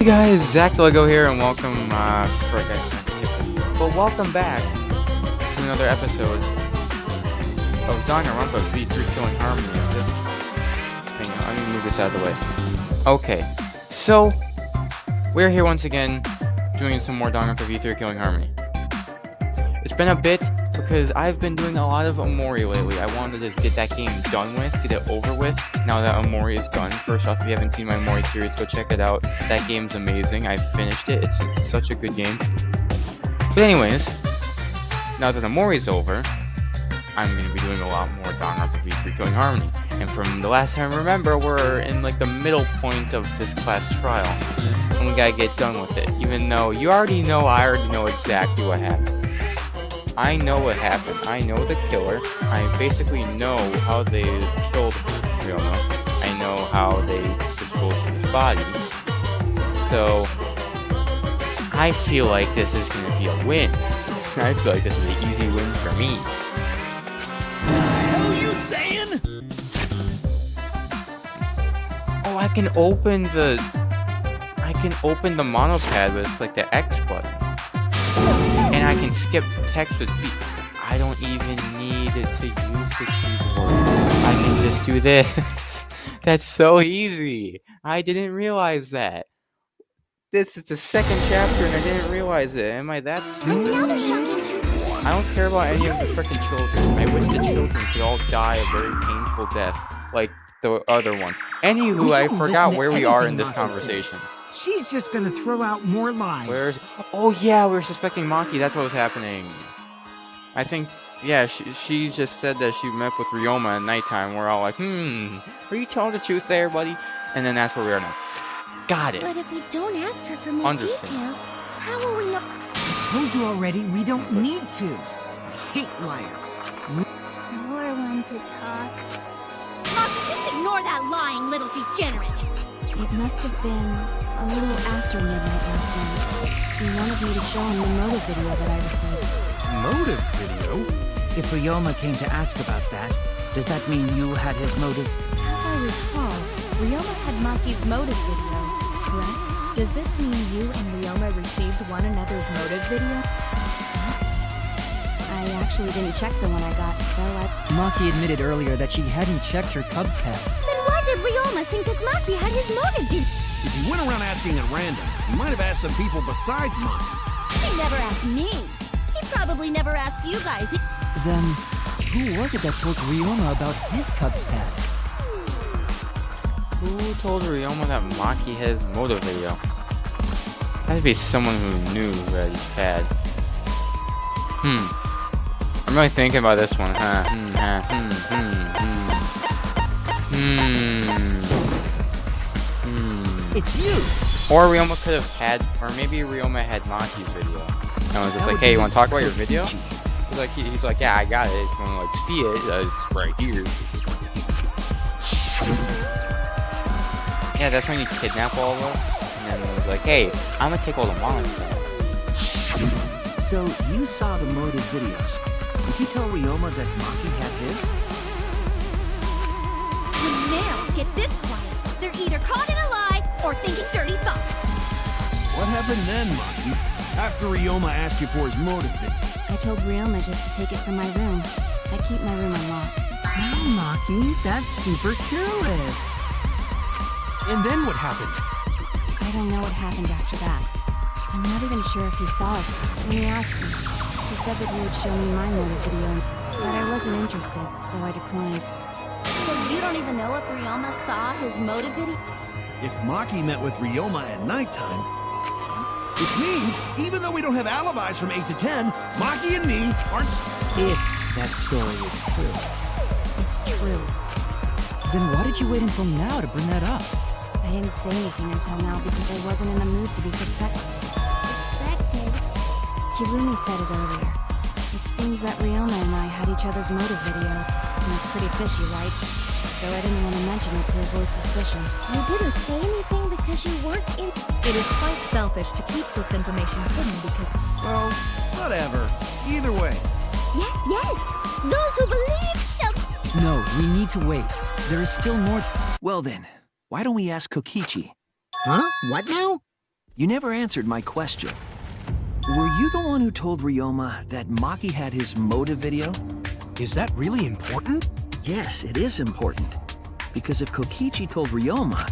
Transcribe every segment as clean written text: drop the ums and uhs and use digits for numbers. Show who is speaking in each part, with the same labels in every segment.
Speaker 1: Hey guys, Zach Lego here, and welcome, frick, I skipped this. But welcome back to another episode of Danganronpa V3 Killing Harmony of this thing. Let me move this out of the way. Okay, so, we're here once again, doing some more Danganronpa V3 Killing Harmony. It's been a bit, because I've been doing a lot of Omori lately. I wanted to just get that game done with, get it over with, now that Omori is done. First off, if you haven't seen my Omori series, go check it out. That game's amazing. I finished it. It's such a good game. But anyways, now that Omori's over, I'm going to be doing a lot more Danganronpa V3 Killing Harmony. And from the last time I remember, we're in like the middle point of this class trial. And we gotta get done with it. Even though I already know exactly what happened. I know what happened. I know the killer. I basically know how they killed Ryoma. I know how they disposed of his body. So, I feel like this is going to be a win. I feel like this is an easy win for me.
Speaker 2: What the hell you saying?
Speaker 1: Oh, I can open the monopad with like the X button. And I can skip text with B. I don't even need it to use the keyboard. I can just do this. That's so easy. I didn't realize that. This is the second chapter and I didn't realize it. Am I that stupid? I don't care about any of the frickin' children. I wish the children could all die a very painful death, like the other one. Anywho, I forgot where we are in this conversation.
Speaker 2: She's just gonna throw out more lies.
Speaker 1: Oh yeah, we were suspecting Maki. That's what was happening. I think, yeah, she just said that she met with Ryoma at nighttime. We're all like, are you telling the truth there, buddy? And then that's where we are now. Got it.
Speaker 3: But if we don't ask her for more details, how will we know?
Speaker 2: I told you already, we don't need to. I hate liars.
Speaker 3: You're one to talk. Maki, just ignore that lying little degenerate. It must have been a little after midnight last night. He wanted me to show him the motive video that I received.
Speaker 4: Motive video? If Ryoma came to ask about that, does that mean you had his motive?
Speaker 3: As I recall, Ryoma had Maki's motive video, correct? Does this mean you and Ryoma received one another's motive video? I actually didn't check the one I got, so
Speaker 4: Maki admitted earlier that she hadn't checked her Cubs pad.
Speaker 3: Then why did Ryoma think that Maki had his motive video?
Speaker 5: If he went around asking at random, he might have asked some people besides mine.
Speaker 3: He never asked me. He probably never asked you guys.
Speaker 4: Then, who was it that told Ryoma about his Cubs pad?
Speaker 1: Who told Ryoma that Maki has motive video? Has to be someone who knew that he had. I'm really thinking about this one.
Speaker 2: It's you!
Speaker 1: Or Ryoma could have had, or maybe Ryoma had Maki's video. And was just like, hey, you want to talk about your video? He's like, yeah, I got it. If you want to like see it, it's right here. Yeah, that's when you kidnap all of us. And then it was like, hey, I'm gonna take all the monitors.
Speaker 4: So, you saw the motive videos. Did you tell Ryoma that Maki had his?
Speaker 3: When males get this quiet, they're either caught in a lie or thinking dirty thoughts.
Speaker 5: What happened then, Maki? After Ryoma asked you for his motive video?
Speaker 3: I told Ryoma just to take it from my room. I keep my room unlocked.
Speaker 2: Now, Maki, that's super careless.
Speaker 4: And then what happened?
Speaker 3: I don't know what happened after that. I'm not even sure if he saw it. When he asked me, he said that he would show me my motive video, but I wasn't interested, so I declined. So you don't even know if Ryoma saw his motive video?
Speaker 5: If Maki met with Ryoma at nighttime, which means, even though we don't have alibis from 8 to 10, Maki and me aren't...
Speaker 4: If that story is true.
Speaker 3: It's true.
Speaker 4: Then why did you wait until now to bring that up?
Speaker 3: I didn't say anything until now because I wasn't in the mood to be suspected. Suspected? Kirumi said it earlier. It seems that Ryoma and I had each other's motive video, and it's pretty fishy, right? So I didn't want to mention it to avoid suspicion. You didn't say anything because you weren't in...
Speaker 6: It is quite selfish to keep this information hidden because...
Speaker 5: Well, whatever. Either way.
Speaker 3: Yes, yes! Those who believe shall...
Speaker 4: No, we need to wait. There is still more... Well then, why don't we ask Kokichi?
Speaker 2: Huh? What now?
Speaker 4: You never answered my question. Were you the one who told Ryoma that Maki had his motive video?
Speaker 5: Is that really important?
Speaker 4: Yes, it is important. Because if Kokichi told Ryoma,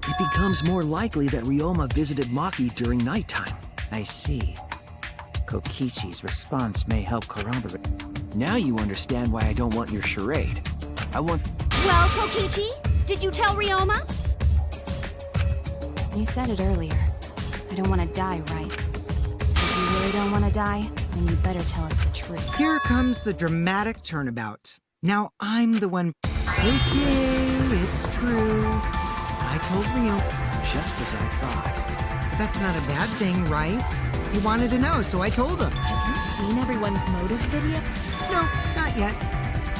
Speaker 4: it becomes more likely that Ryoma visited Maki during nighttime.
Speaker 7: I see. Kokichi's response may help corroborate.
Speaker 4: Now you understand why I don't want your charade. I want...
Speaker 8: Well, Kokichi, did you tell Ryoma?
Speaker 3: You said it earlier. I don't want to die, right? If you really don't want to die, then you better tell us the truth.
Speaker 2: Here comes the dramatic turnabout. Now I'm the one. Okay, it's true. I told Ryoma.
Speaker 4: Just as I thought.
Speaker 2: But that's not a bad thing, right? He wanted to know, so I told him.
Speaker 6: Have you seen everyone's motive video?
Speaker 2: No, not yet.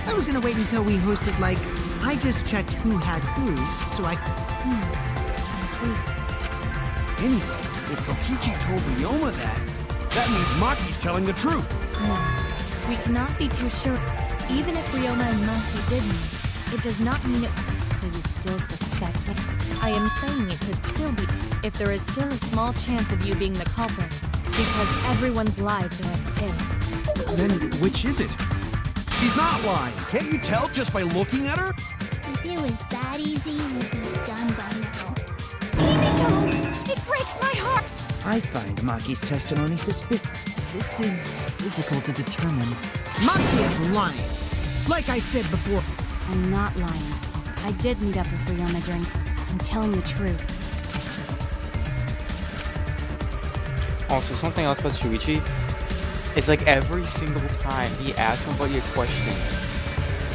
Speaker 2: I was gonna wait until we hosted, like, I just checked who had whose, so I...
Speaker 3: I see.
Speaker 5: Anyway, if Kokichi told Ryoma that means Maki's telling the truth.
Speaker 6: No. We cannot be too sure. Even if Ryoma and Maki did meet, it does not mean it...
Speaker 3: So you still suspect me?
Speaker 6: I am saying it could still be, if there is still a small chance of you being the culprit, because everyone's lives are at stake.
Speaker 5: Then which is it? She's not lying. Can't you tell just by looking at her?
Speaker 8: If it was that easy, we'd be done by now. Himiko! It breaks my heart!
Speaker 7: I find Maki's testimony suspicious. This is difficult to determine.
Speaker 2: Maki is lying. Like I said before.
Speaker 3: I'm not lying. I did meet up with Ryoma during... I'm telling the truth.
Speaker 1: Also, something else about Shuichi is like every single time he asks somebody a question,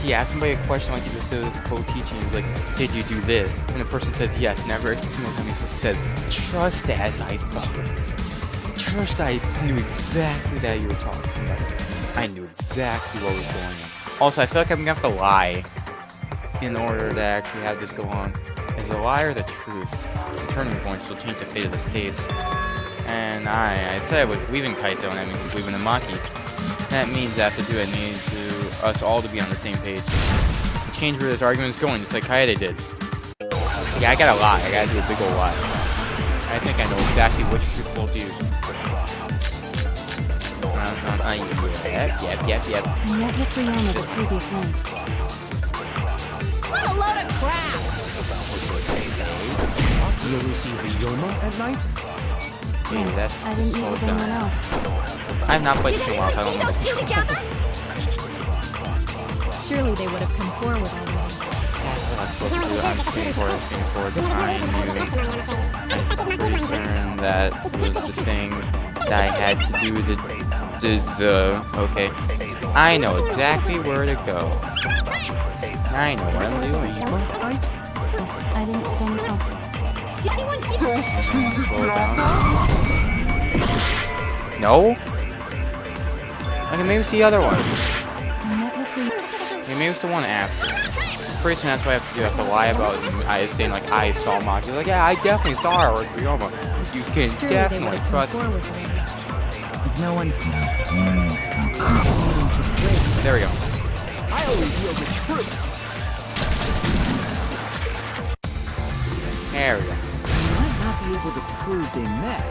Speaker 1: he asks somebody a question like he just did with Kokichi, and he's like, did you do this? And the person says yes, and every single time he says, just as I thought. Just I knew exactly that you were talking about it. I knew exactly what was going on. Also, I feel like I'm gonna have to lie in order to actually have this go on. Is the lie or the truth? It's the turning points will change the fate of this case. And I said I would believe in Kaito, and that means we believe in Maki. That means I have to do it. I need to us all to be on the same page. Change where this argument is going, just like Kaede did. Yeah, I gotta lie. I gotta do a big ol' lie. I think I know exactly which truth we'll use. Yep.
Speaker 3: I met with Ryoma the previous night.
Speaker 8: What a load of crap!
Speaker 5: You only see Ryoma at night?
Speaker 1: Maybe that's
Speaker 3: I didn't meet
Speaker 1: slow
Speaker 3: with
Speaker 1: down.
Speaker 3: anyone else.
Speaker 1: I have not played
Speaker 8: Did
Speaker 1: this in a while, so I
Speaker 8: anyone
Speaker 1: don't
Speaker 8: see
Speaker 1: know.
Speaker 8: those two together?
Speaker 6: Surely they would have come forward already.
Speaker 1: That's what I'm supposed to do. I'm looking forward. I'm pretty certain that was just saying that I had to do the okay. I know exactly where to go. I know what I'm doing.
Speaker 3: Yes, I didn't get any else.
Speaker 8: Did anyone see
Speaker 1: Slow down. No? Okay, maybe it's the other one.
Speaker 3: I met with Ryoma.
Speaker 1: Okay, maybe it's the one after. Pretty soon that's what I have to do. I have to lie about I saying like I saw Maki. Like, yeah, I definitely saw her with Ryoma. You can
Speaker 6: Surely they would
Speaker 1: definitely
Speaker 6: have come
Speaker 1: trust me.
Speaker 6: forward already.
Speaker 7: If no one...
Speaker 1: There we go.
Speaker 5: I'll reveal the truth.
Speaker 1: There we go.
Speaker 4: I might not be able to prove they met,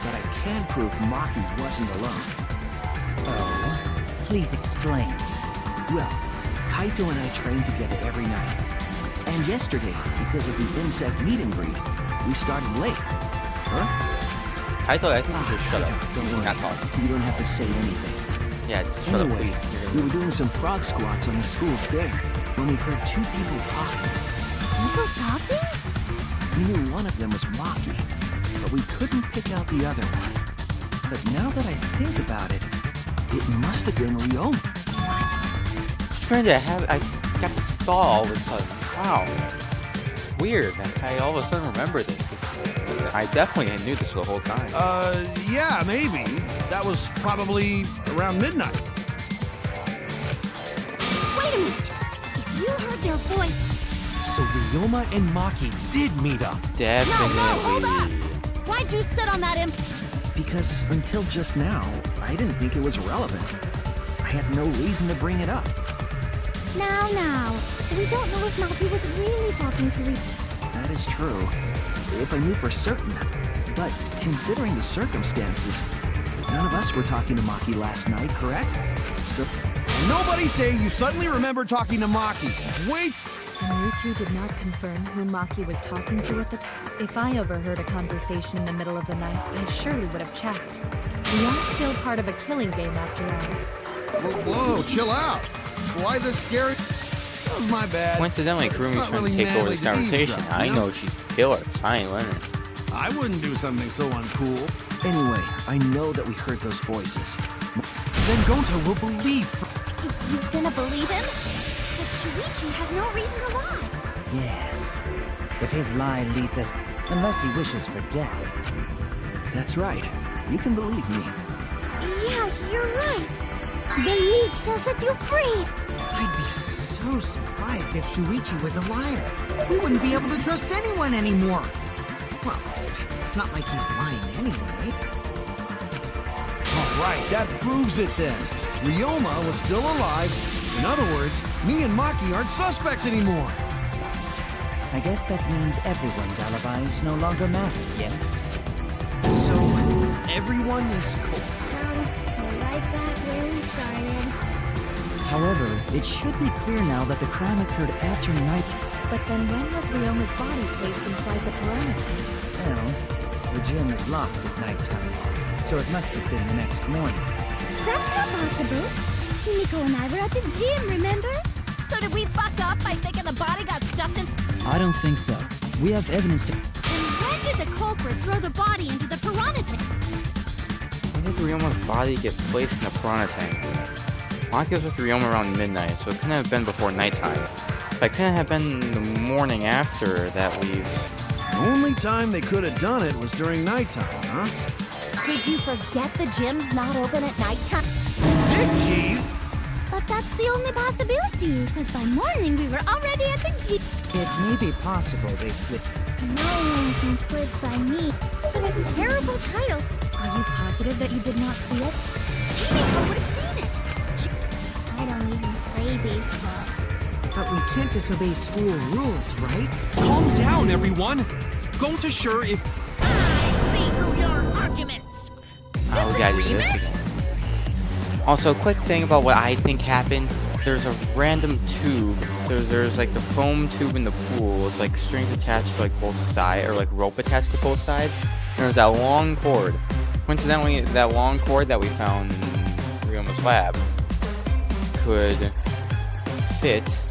Speaker 4: but I can prove Maki wasn't alone.
Speaker 7: Oh, please explain.
Speaker 4: Well, Kaito and I train together every night. And yesterday, because of the insect meet and greet, we started late. Huh?
Speaker 1: I think you should shut up.
Speaker 4: Don't worry.
Speaker 1: Not talk.
Speaker 4: You don't have to say anything.
Speaker 1: Yeah, just shut up,
Speaker 4: Anyway,
Speaker 1: please.
Speaker 4: we were doing some frog squats on the school stair when we heard two people talking.
Speaker 8: people talking?
Speaker 4: We knew one of them was Maki, but we couldn't pick out the other one. But now that I think about it, it must have been Ryoma.
Speaker 1: Strange, I got this thought all of a sudden. Wow. It's weird that I all of a sudden remember this. I definitely knew this the whole time.
Speaker 5: Yeah, maybe. That was probably around midnight.
Speaker 8: Wait a minute! If you heard their voice...
Speaker 5: So Ryoma and Maki did meet up.
Speaker 1: Definitely.
Speaker 8: No, hold up! Why'd you sit on that
Speaker 4: Because until just now, I didn't think it was relevant. I had no reason to bring it up.
Speaker 8: Now. We don't know if Maki was really talking to Ryoma.
Speaker 4: That is true. If I knew for certain. But considering the circumstances, none of us were talking to Maki last night, correct? So...
Speaker 5: Nobody say you suddenly remember talking to Maki. Wait!
Speaker 6: And you two did not confirm who Maki was talking to at the time. If I overheard a conversation in the middle of the night, I surely would have checked. We are still part of a killing game after all.
Speaker 5: Whoa, chill out. Why this scary? That was my bad.
Speaker 1: Coincidentally,
Speaker 5: It's
Speaker 1: Kurumi's
Speaker 5: not
Speaker 1: trying
Speaker 5: really
Speaker 1: to take over
Speaker 5: manly
Speaker 1: this
Speaker 5: to
Speaker 1: conversation.
Speaker 5: eavesdrop,
Speaker 1: I
Speaker 5: you
Speaker 1: know she's a killer, so I ain't learning.
Speaker 5: I wouldn't do something so uncool.
Speaker 4: anyway, I know that we heard those voices.
Speaker 5: Then Gonta will believe.
Speaker 8: You gonna believe him? But Shuichi has no reason to lie.
Speaker 7: Yes. If his lie leads us, unless he wishes for death.
Speaker 4: That's right. You can believe me.
Speaker 8: Yeah, you're right. Believe shall set you free.
Speaker 2: I'd be so surprised if Shuichi was a liar. We wouldn't be able to trust anyone anymore. Well, it's not like he's lying anyway.
Speaker 5: All right, that proves it then. Ryoma was still alive. In other words, me and Maki aren't suspects anymore.
Speaker 7: I guess that means everyone's alibis no longer matter, yes?
Speaker 9: So, everyone is cool.
Speaker 8: Right back where we started.
Speaker 7: However, it should be clear now that the crime occurred after night.
Speaker 6: But then when was Ryoma's body placed inside the piranha tank?
Speaker 7: Well, the gym is locked at nighttime, so it must have been the next morning.
Speaker 8: That's not possible. Himiko and I were at the gym, remember? So did we fuck up by thinking the body got stuffed in...
Speaker 7: I don't think so. We have evidence to...
Speaker 8: And when did the culprit throw the body into the piranha tank?
Speaker 1: When did Ryoma's body get placed in the piranha tank? Maki was with Ryoma around midnight, so it couldn't have been before nighttime. But it couldn't have been the morning after that leaves.
Speaker 5: The only time they could have done it was during nighttime, huh?
Speaker 8: Did you forget the gym's not open at nighttime?
Speaker 5: Dick cheese!
Speaker 8: But that's the only possibility, because by morning we were already at the gym.
Speaker 7: It may be possible they slipped...
Speaker 8: No one can slip by me. What a terrible title.
Speaker 6: Are you positive that you did not see it?
Speaker 8: Himiko would have seen it. I don't even play baseball.
Speaker 2: But we can't disobey school rules, right?
Speaker 9: Calm down, everyone. Gonta sure if...
Speaker 8: I see through your arguments.
Speaker 1: Oh, we gotta do this again. Also, quick thing about what I think happened. There's a random tube. There's like the foam tube in the pool. It's like strings attached to like both sides, or like rope attached to both sides. And there's that long cord. Coincidentally, that long cord that we found in Ryoma's lab could fit,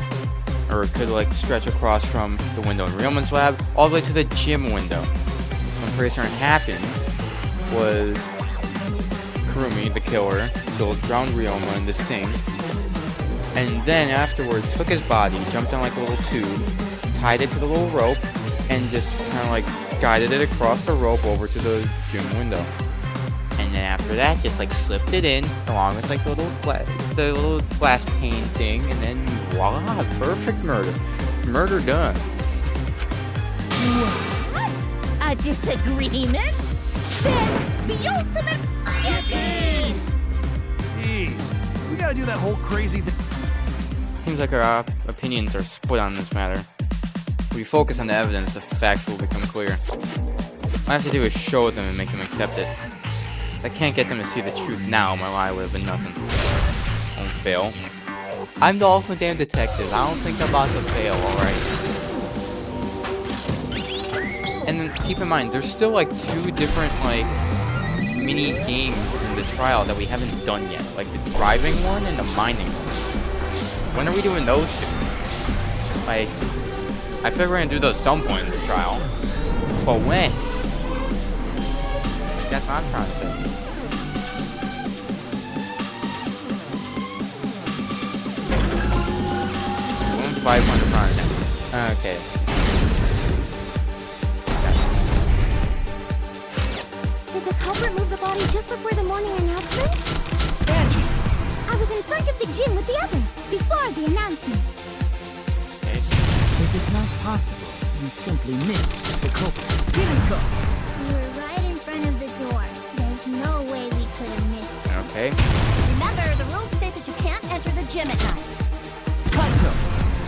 Speaker 1: or could like stretch across from the window in Ryoma's lab all the way to the gym window. What I'm pretty certain happened was Kurumi, the killer, drowned Ryoma in the sink, and then afterwards took his body, jumped on like a little tube, tied it to the little rope, and just kind of like guided it across the rope over to the gym window. And then after that, just like slipped it in along with like the little glass pane thing, and then voila, perfect murder. Murder done.
Speaker 8: What? A disagreement? Then the ultimate yippee!
Speaker 5: Jeez, we gotta do that whole crazy thing.
Speaker 1: Seems like our opinions are split on this matter. If we focus on the evidence, the facts will become clear. All I have to do is show them and make them accept it. If I can't get them to see the truth now, my lie would have been nothing. Won't fail. I'm the ultimate damn detective. I don't think I'm about to fail, alright? And then keep in mind, there's still like 2 different like mini games in the trial that we haven't done yet. Like the driving one and the mining one. When are we doing those 2? Like, I figure we're gonna do those some point in this trial. But when? That's what I'm trying to say. 500 pounds. Okay.
Speaker 8: Did the culprit move the body just before the morning announcement?
Speaker 5: Angie!
Speaker 8: I was in front of the gym with the others, before the announcement.
Speaker 1: Okay.
Speaker 7: Is it not possible you simply missed the culprit? Himiko!
Speaker 8: We were right in front of the door. There's no way we could have missed it.
Speaker 1: Okay.
Speaker 8: Remember, the rules state that you can't enter the gym at night.
Speaker 5: Kaito!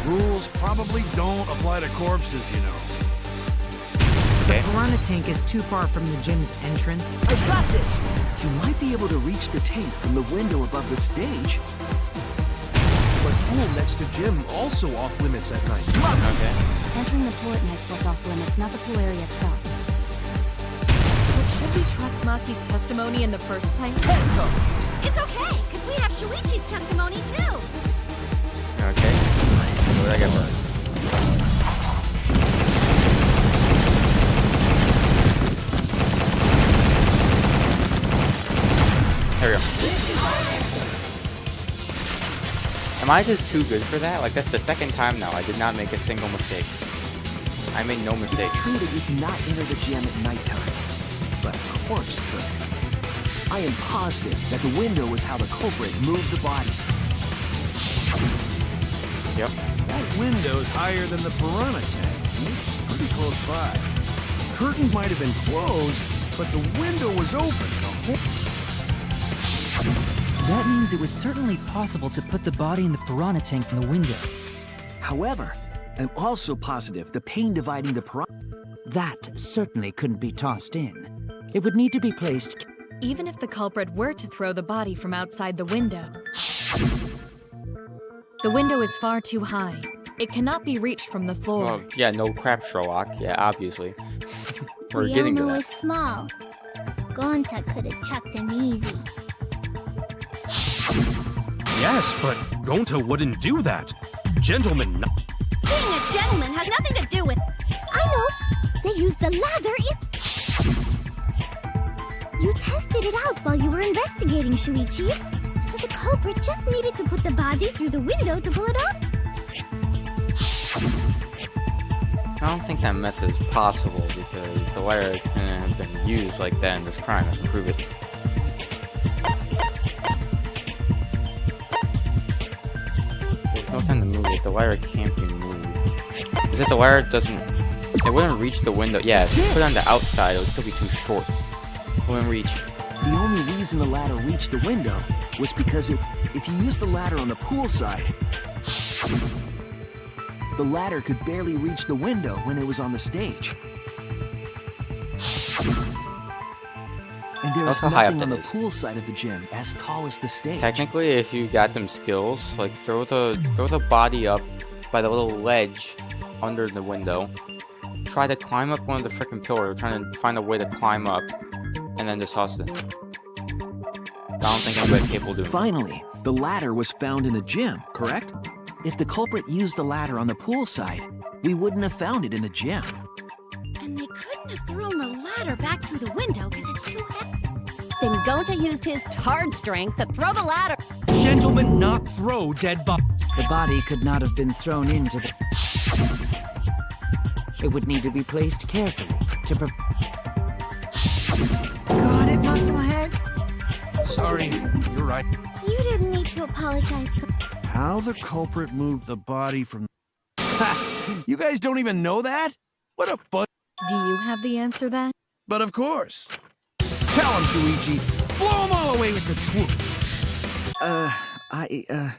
Speaker 5: Rules probably don't apply to corpses, you know.
Speaker 1: Okay.
Speaker 2: The piranha tank is too far from the gym's entrance.
Speaker 4: I got this! You might be able to reach the tank from the window above the stage.
Speaker 5: But pool next to gym also off limits at night.
Speaker 1: Okay.
Speaker 3: Entering the pool at night's what's off limits, not the pool area itself.
Speaker 6: But should we trust Maki's testimony in the first place?
Speaker 8: It's okay, because we have Shuichi's testimony too.
Speaker 1: Okay. What did I get first? There we go. Am I just too good for that? Like, that's the second time now. I did not make a single mistake. I made no mistake.
Speaker 4: It's true that you cannot enter the gym at nighttime, but a corpse could. I am positive that the window is how the culprit moved the body.
Speaker 1: Yep.
Speaker 5: That window's higher than the piranha tank. It's pretty close by. Curtains might have been closed, but the window was open.
Speaker 7: That means it was certainly possible to put the body in the piranha tank from the window.
Speaker 4: However, I'm also positive the pane dividing the piranha...
Speaker 7: That certainly couldn't be tossed in. It would need to be placed...
Speaker 6: Even if the culprit were to throw the body from outside the window, the window is far too high. It cannot be reached from the floor.
Speaker 1: Well, yeah, no crap, Sherlock. Yeah, obviously. We're getting to
Speaker 8: Ryomo
Speaker 1: that.
Speaker 8: is small. Gonta could have chucked him easy.
Speaker 9: Yes, but Gonta wouldn't do that. Gentlemen,
Speaker 8: Being a gentleman has nothing to do with... I know! They used the ladder in... You tested it out while you were investigating, Shuichi. So the culprit just needed to put the body through the window to pull it up.
Speaker 1: I don't think that method is possible because the wire couldn't have been used like that in this crime. I can prove it. There's no time to move it. The wire can't be moved. Is it the wire doesn't... It wouldn't reach the window. Yeah, if you put it on the outside, it would still be too short. It wouldn't reach.
Speaker 4: The only reason the ladder reached the window was because if you used the ladder on the pool side, the ladder could barely reach the window when it was on the stage. And there was
Speaker 1: That's how high up
Speaker 4: nothing on
Speaker 1: that
Speaker 4: the
Speaker 1: is.
Speaker 4: pool side of the gym as tall as the stage.
Speaker 1: Technically, if you got them skills, like throw the body up by the little ledge under the window. Try to climb up one of the freaking pillars. Trying to find a way to climb up, and then just toss it. I don't think anybody's capable of doing that.
Speaker 4: Finally, the ladder was found in the gym, correct? If the culprit used the ladder on the pool side, we wouldn't have found it in the gym.
Speaker 8: And they couldn't have thrown the ladder back through the window because it's too heavy. Then Gonta used his hard strength to throw the ladder.
Speaker 9: gentlemen, not throw dead bodies.
Speaker 7: The body could not have been thrown into the... It would need to be placed carefully to
Speaker 2: Got it, Musclehead?
Speaker 5: Sorry, you're right.
Speaker 8: You didn't need to apologize.
Speaker 5: How the culprit moved the body from... Ha! You guys don't even know that? What a fun...
Speaker 6: Do you have the answer then?
Speaker 5: But of course. Tell him, Shuichi. Blow him all away with the truth.
Speaker 4: I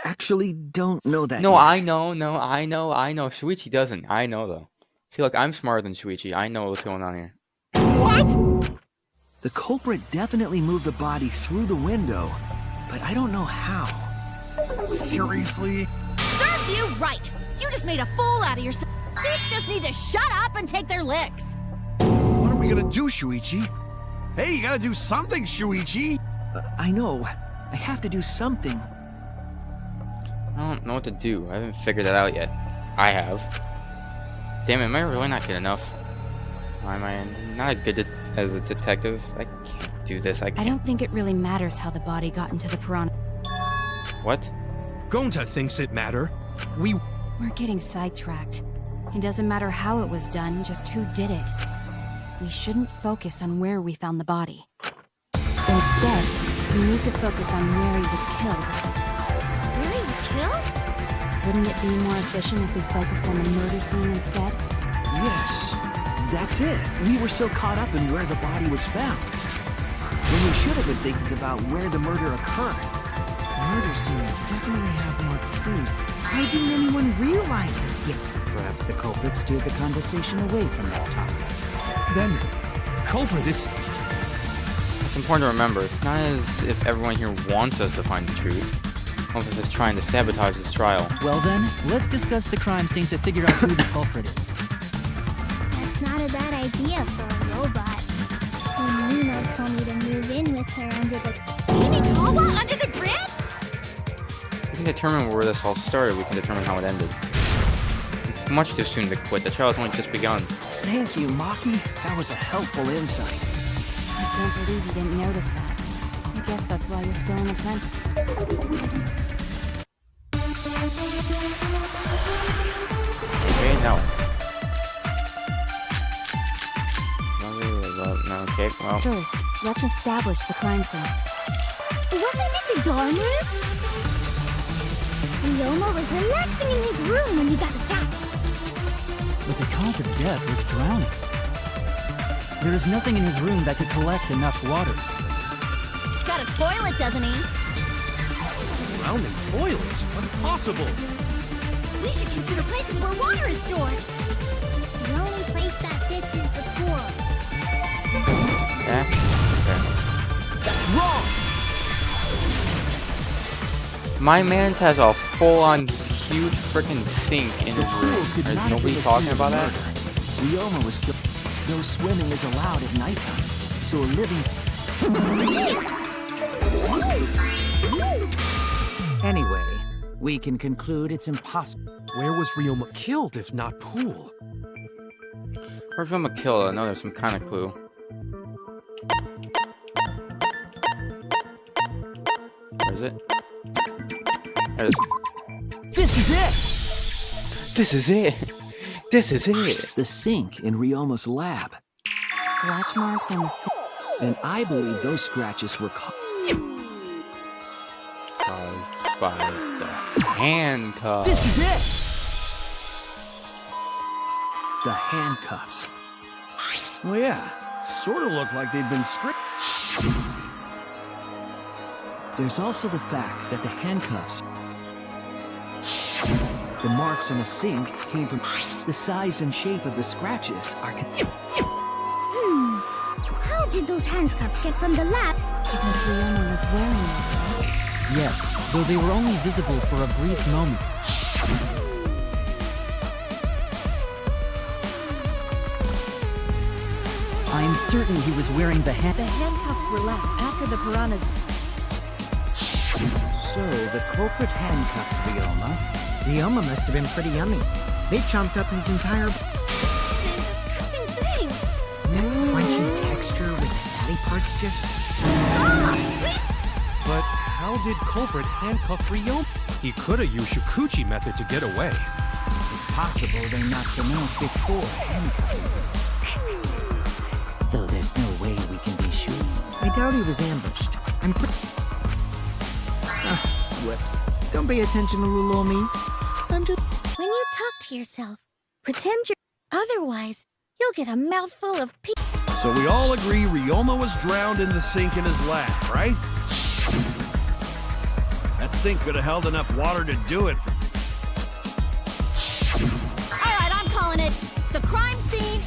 Speaker 4: actually don't know that
Speaker 1: No,
Speaker 4: yet.
Speaker 1: I know. Shuichi doesn't. I know, though. See, look, I'm smarter than Shuichi. I know what's going on here.
Speaker 4: What? The culprit definitely moved the body through the window, but I don't know how.
Speaker 5: Seriously?
Speaker 8: Serves you right. You just made a fool out of yourself. Thieves just need to shut up and take their licks.
Speaker 5: What are we gonna do, Shuichi? Hey, you gotta do something, Shuichi!
Speaker 4: I know. I have to do something.
Speaker 1: I don't know what to do. I haven't figured that out yet. I have. Damn it, am I really not good enough? Why am I not good as a detective? I can't do this. I
Speaker 3: I
Speaker 1: can't.
Speaker 3: don't think it really matters how the body got into the piranha.
Speaker 1: What?
Speaker 9: Gonta thinks it matter.
Speaker 3: We're getting sidetracked. It doesn't matter how it was done, just who did it. We shouldn't focus on where we found the body. Instead, we need to focus on where he was killed.
Speaker 8: Where he was killed?
Speaker 3: Wouldn't it be more efficient if we focused on the murder scene instead?
Speaker 4: Yes, that's it. We were so caught up in where the body was found. When we should have been thinking about where the murder occurred.
Speaker 2: Murder scene definitely have more clues. Why didn't anyone realize this yet?
Speaker 7: Perhaps the culprit steered the conversation away from that topic.
Speaker 9: Then, culprit is...
Speaker 1: It's important to remember, it's not as if everyone here wants us to find the truth. One of us is trying to sabotage this trial.
Speaker 7: Well then, let's discuss the crime scene to figure out who the culprit is.
Speaker 8: That's not a bad idea for a robot. When Nino told me to move in with her under the... Mimikawa under the grid?
Speaker 1: We can determine where this all started, we can determine how it ended. It's much too soon to quit, the trial has only just begun.
Speaker 4: Thank you, Maki. That was a helpful insight.
Speaker 3: I can't believe you didn't notice that. I guess that's why you're still an apprentice.
Speaker 1: Okay, no. No, okay, well.
Speaker 3: First, let's establish the crime scene.
Speaker 8: Wasn't it the dorm room? Ryoma was relaxing in his room when he got attacked.
Speaker 7: But the cause of death was drowning. There is nothing in his room that could collect enough water.
Speaker 8: He's got a toilet, doesn't he?
Speaker 9: Drowning toilets? Impossible!
Speaker 8: We should consider places where water is stored. The only place that fits is the pool.
Speaker 1: Yeah? Okay.
Speaker 4: That's wrong!
Speaker 1: My man's has a full-on huge freaking sink in his room. Is nobody talking about that?
Speaker 4: Ryoma was killed. No swimming is allowed at nighttime, so a living...
Speaker 7: Anyway, we can conclude it's impossible.
Speaker 9: Where was Ryoma killed if not pool?
Speaker 1: Where's Ryoma killed? I know there's some kind of clue. Where is it? There it is.
Speaker 4: This is it!
Speaker 1: This is it! This is it!
Speaker 4: The sink in Ryoma's lab.
Speaker 3: Scratch marks on the sink.
Speaker 4: And I believe those scratches were caused
Speaker 1: By the handcuffs.
Speaker 4: This is it! The handcuffs.
Speaker 5: Well, yeah. Sort of look like they've been scripted.
Speaker 4: There's also the fact that the handcuffs, the marks on the sink, came from the size and shape of the scratches are...
Speaker 8: How did those handcuffs get from the lab?
Speaker 3: Because Ryoma was wearing them.
Speaker 7: Yes, though they were only visible for a brief moment. I am certain he was wearing the
Speaker 6: handcuffs were left after the piranhas.
Speaker 2: So, the culprit handcuffed Ryoma. Ryoma must have been pretty yummy. They chomped up his entire...
Speaker 8: Disgusting thing!
Speaker 2: That crunchy texture with the fatty parts just...
Speaker 9: But how did culprit handcuff Ryoma? He could have used Shukuchi method to get away.
Speaker 2: It's possible they knocked him out before handcuffing.
Speaker 7: Though there's no way we can be sure.
Speaker 2: I doubt he was ambushed. I'm pretty... Whoops. Don't pay attention to little old me. I'm just...
Speaker 8: When you talk to yourself, pretend you're... Otherwise, you'll get a mouthful of pee.
Speaker 5: So we all agree Ryoma was drowned in the sink in his lab, right? That sink could have held enough water to do it.
Speaker 8: Alright, I'm calling it the crime scene.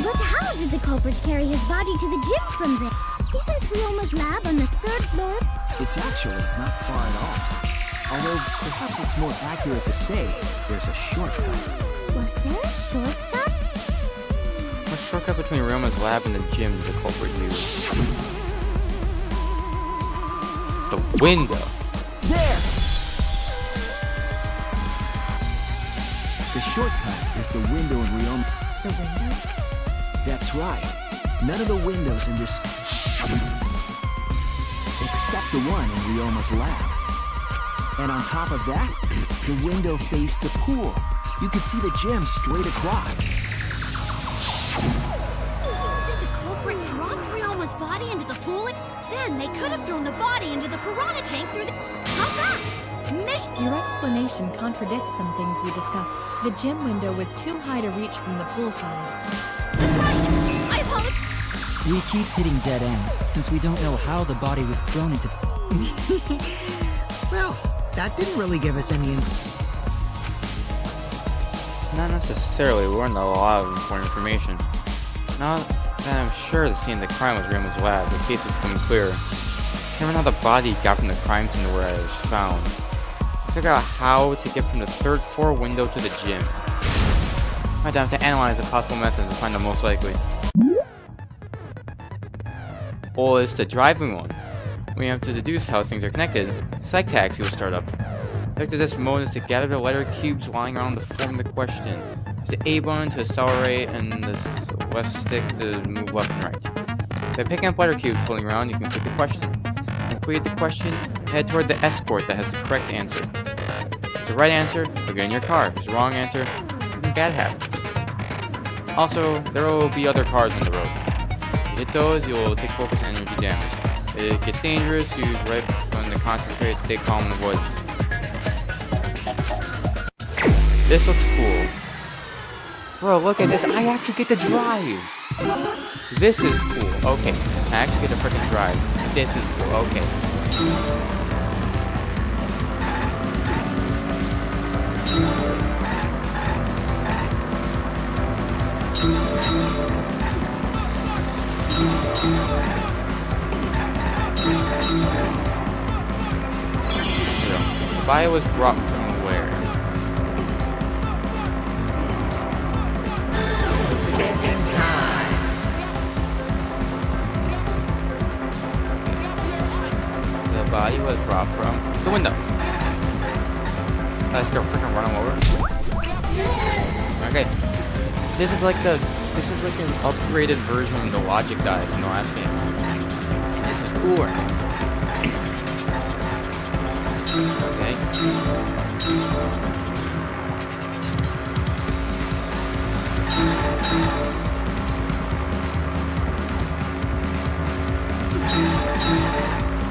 Speaker 8: But how did the culprit carry his body to the gym from there? Isn't Ryoma's lab on the 3rd floor?
Speaker 4: It's actually not far at all. Although, perhaps it's more accurate to say there's a shortcut.
Speaker 8: Was there a shortcut?
Speaker 1: What shortcut between Ryoma's lab and the gym did the culprit use? The window.
Speaker 4: There! The shortcut is the window in Ryoma.
Speaker 6: The window?
Speaker 4: That's right. None of the windows in this... except the one in Ryoma's lab. And on top of that, the window faced the pool. You could see the gym straight across.
Speaker 8: Did the culprit drop Ryoma's body into the pool? Then they could have thrown the body into the piranha tank through the... How's that?
Speaker 6: Your explanation contradicts some things we discussed. The gym window was too high to reach from the poolside.
Speaker 8: That's right! I apologize!
Speaker 7: We keep hitting dead ends, since we don't know how the body was thrown into...
Speaker 2: Well, that didn't really give us any...
Speaker 1: Not necessarily, we learned a lot of important information. Now that I'm sure the scene of the crime was Raymond's lab, the case is becoming clearer. Determine how the body got from the crime scene to where it was found. Figure out how to get from the 3rd floor window to the gym. Might have to analyze the possible methods to find the most likely. Well, it's the driving one. We have to deduce how things are connected. Psych Taxi will start up. The objective of this mode is to gather the letter cubes lying around to form the question. Use the A button to accelerate and the left stick to move left and right. By picking up letter cubes floating around, you can complete the question. Complete the question, head toward the escort that has the correct answer. If it's the right answer, you'll get in your car. If it's the wrong answer, something bad happens. Also, there will be other cars on the road. If you hit those, you'll take focus and energy damage. If it gets dangerous, use right button to concentrate, stay calm, and avoid. This looks cool. Bro, look at this. I actually get to drive. This is cool. Okay. I actually get to freaking drive. This is cool. Okay. The body was brought from where? The body was brought from the window. Let's go freaking run him over. Okay. This is like an upgraded version of the logic dive from the last game. This is cooler. Okay.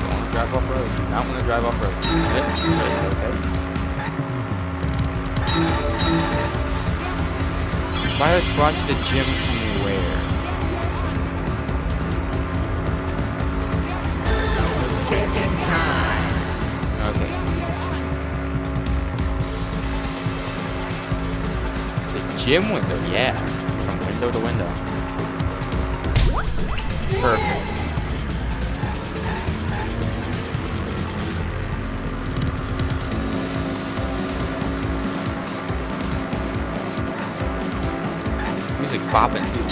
Speaker 1: Don't drive off road. Not want to drive off road. Okay. Virus brought to the gym from where? Okay. The gym window, yeah. From window to window. Perfect. Music bopping too.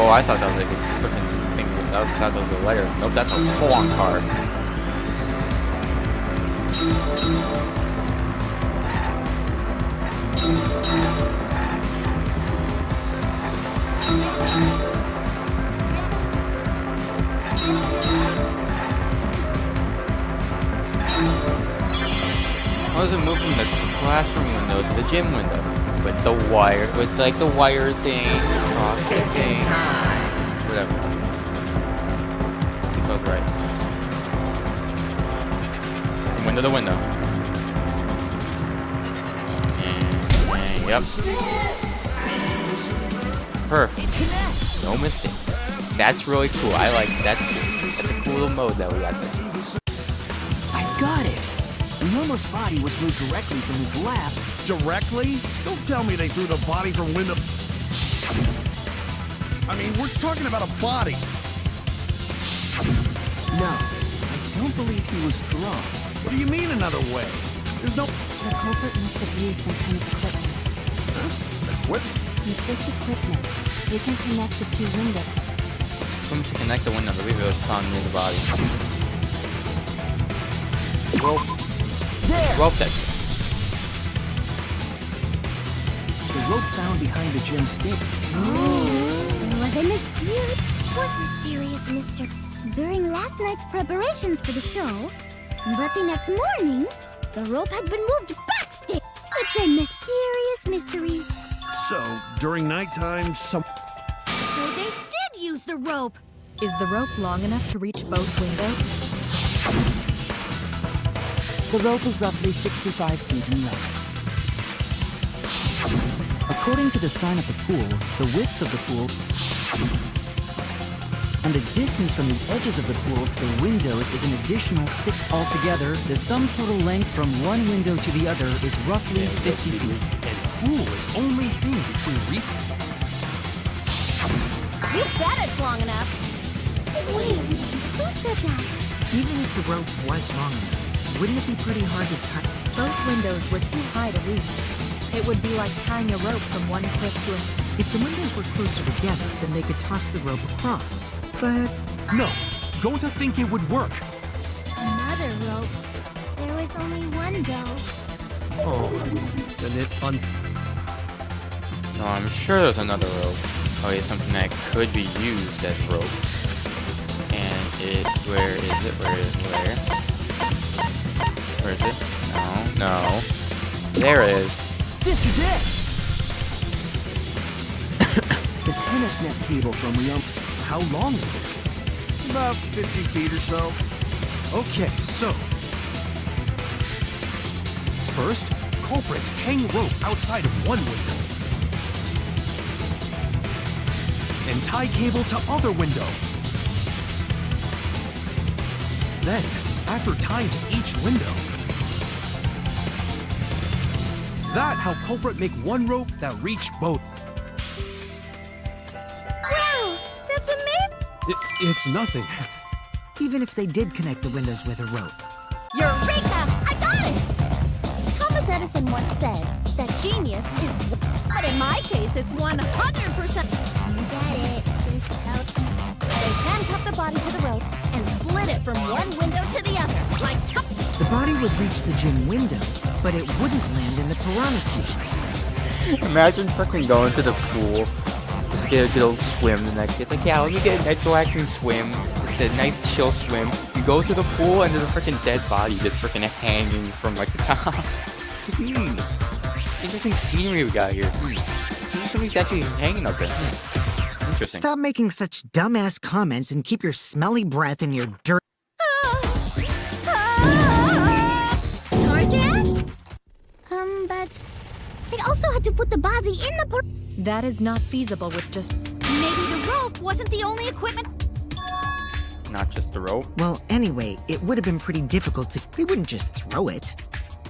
Speaker 1: Oh, I thought that was like a freaking thing. That was a letter. Nope, that's a full-on car. How does it move from the classroom window to the gym window? With the wire, with like the wire thing, across the thing, whatever. Let's see if I was right. From window to window. And yep. Perfect. No mistakes. That's really cool. I like that. That's cool. That's a cool little mode that we got there.
Speaker 4: I've got it. Ryoma's body was moved directly from his lab.
Speaker 5: Directly? Don't tell me they threw the body from window. I mean, we're talking about a body.
Speaker 4: No, I don't believe he was thrown.
Speaker 5: What do you mean another way? There's no...
Speaker 3: The culprit must have used some kind of equipment.
Speaker 5: What?
Speaker 3: With this equipment, we can connect the two windows.
Speaker 1: Equipment to connect the window. I believe it was found near the body.
Speaker 5: Rope.
Speaker 4: There!
Speaker 1: Rope that.
Speaker 4: The rope found behind the gym stick.
Speaker 8: Was a mysterious... What mysterious mystery? During last night's preparations for the show, but the next morning, the rope had been moved backstage. It's a mysterious mystery.
Speaker 5: So, during nighttime,
Speaker 8: So they did use the rope.
Speaker 6: Is the rope long enough to reach both windows?
Speaker 7: The rope is roughly 65 feet in length. According to the sign at the pool, the width of the pool... And the distance from the edges of the pool to the windows is an additional 6 altogether. The sum total length from one window to the other is roughly 50 feet.
Speaker 9: And pool is only in between
Speaker 8: You bet it's long enough. Wait, who said that?
Speaker 2: Even if the rope was long enough, wouldn't it be pretty hard to tie?
Speaker 6: Both windows were too high to reach. It would be like tying a rope from one cliff to a...
Speaker 2: If the windows were closer together, then they could toss the rope across. But
Speaker 5: No, don't think it would work.
Speaker 8: Another rope. There was only one though.
Speaker 9: Then it
Speaker 1: No, I'm sure there's another rope. Oh, yeah, something that could be used as rope. And where is it? Where is it? No. There it is.
Speaker 4: This is it! The tennis net cable from Ryoma.
Speaker 5: How long is it?
Speaker 10: About 50 feet or so.
Speaker 5: Okay, so... First, culprit hang rope outside of one window. And tie cable to other window. Then, after tying to each window, that how culprit make one rope that reach both.
Speaker 8: Wow, that's amazing!
Speaker 5: It's nothing.
Speaker 2: even if they did connect the windows with a rope.
Speaker 8: Eureka! I got it! Thomas Edison once said that genius is... But in my case, it's 100%... You get it. Just help. They handcuffed the body to the rope and slid it from one window to the other, like...
Speaker 2: The body would reach the gym window, but it wouldn't land in the piranha tank.
Speaker 1: Imagine fucking going to the pool, just get a good old swim the next day. It's like, yeah, let me get a nice relaxing swim. It's a nice chill swim. You go to the pool and there's a freaking dead body just freaking hanging from like the top. Interesting scenery we got here. Somebody's actually hanging up there. Interesting.
Speaker 2: Stop making such dumbass comments and keep your smelly breath in your dirt.
Speaker 8: Tarzan? But they also had to put the body in the
Speaker 6: That is not feasible with just...
Speaker 8: Maybe the rope wasn't the only equipment.
Speaker 1: Not just the rope.
Speaker 2: Well, anyway, it would have been pretty difficult to... They wouldn't just throw it.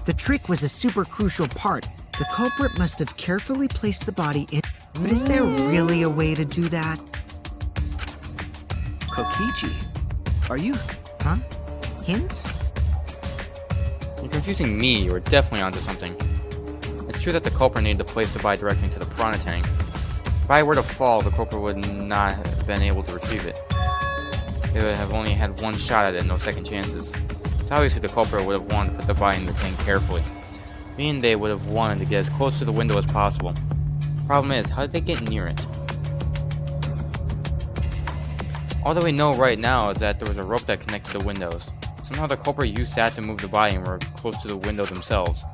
Speaker 2: The trick was a super crucial part. The culprit must have carefully placed the body in... But is there really a way to do that?
Speaker 4: Kokichi, are you...
Speaker 2: Huh? Hints?
Speaker 1: You're confusing me. You're definitely onto something. It's true that the culprit needed to place the body directly into the piranha tank. If the body were to fall, the culprit would not have been able to retrieve it. They would have only had one shot at it, no second chances. So obviously the culprit would have wanted to put the body in the tank carefully. Meaning they would have wanted to get as close to the window as possible. Problem is, how did they get near it? All that we know right now is that there was a rope that connected the windows. Somehow the culprit used that to move the body and were close to the window themselves.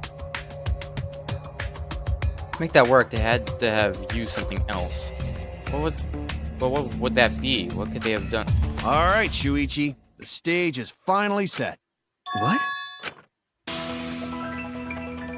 Speaker 1: To make that work, they had to have used something else. But what would that be? What could they have done?
Speaker 10: All right, Shuichi. The stage is finally set.
Speaker 4: What?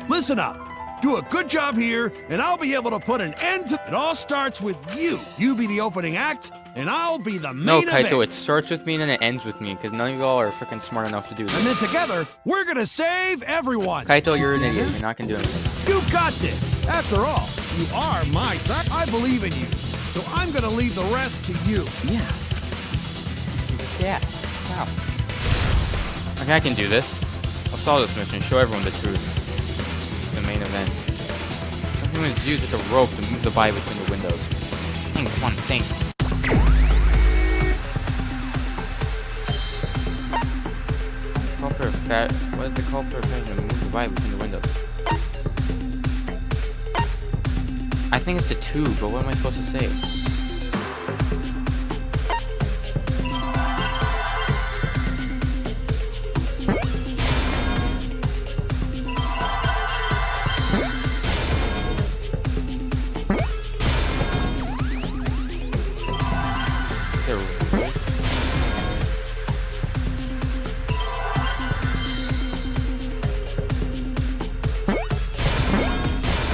Speaker 5: Listen up. Do a good job here, and I'll be able to put an end to... It all starts with you. You be the opening act, and I'll be the main
Speaker 1: No,
Speaker 5: event.
Speaker 1: Kaito, it starts with me and then it ends with me, because none of y'all are freaking smart enough to do
Speaker 5: And
Speaker 1: this.
Speaker 5: then together, we're gonna save everyone.
Speaker 1: Kaito, you're an idiot. You're not gonna do anything.
Speaker 5: You got this. After all, you are my son. I believe in you. So I'm gonna leave the rest to you.
Speaker 4: Yeah.
Speaker 1: Yeah. Wow. Okay, I can do this. I'll solve this mission, show everyone the truth. It's the main event. Something was used with the rope to move the body between the windows. Think, come on, think. What did the culprit to move the body between the windows? I think it's the tube, but what am I supposed to say?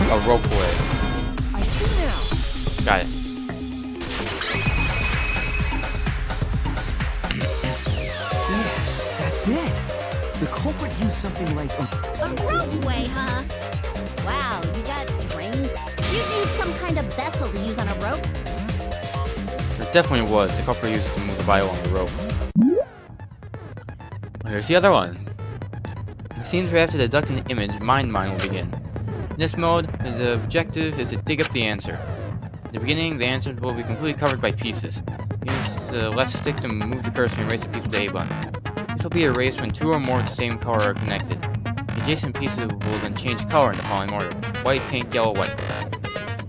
Speaker 1: A ropeway.
Speaker 4: I see now.
Speaker 1: Got it.
Speaker 4: culprit used something like
Speaker 8: A ropeway, huh? Wow, you got trained? You need some kind of vessel to use on a rope?
Speaker 1: There definitely was. The culprit used it to move the bio on the rope. Here's the other one. It seems we have to deduct an image. Mind Mine will begin. In this mode, the objective is to dig up the answer. At the beginning, the answers will be completely covered by pieces. Use the left stick to move the cursor and erase the piece with the A button. This will be erased when two or more of the same color are connected. The adjacent pieces will then change color in the following order: white, pink, yellow, white.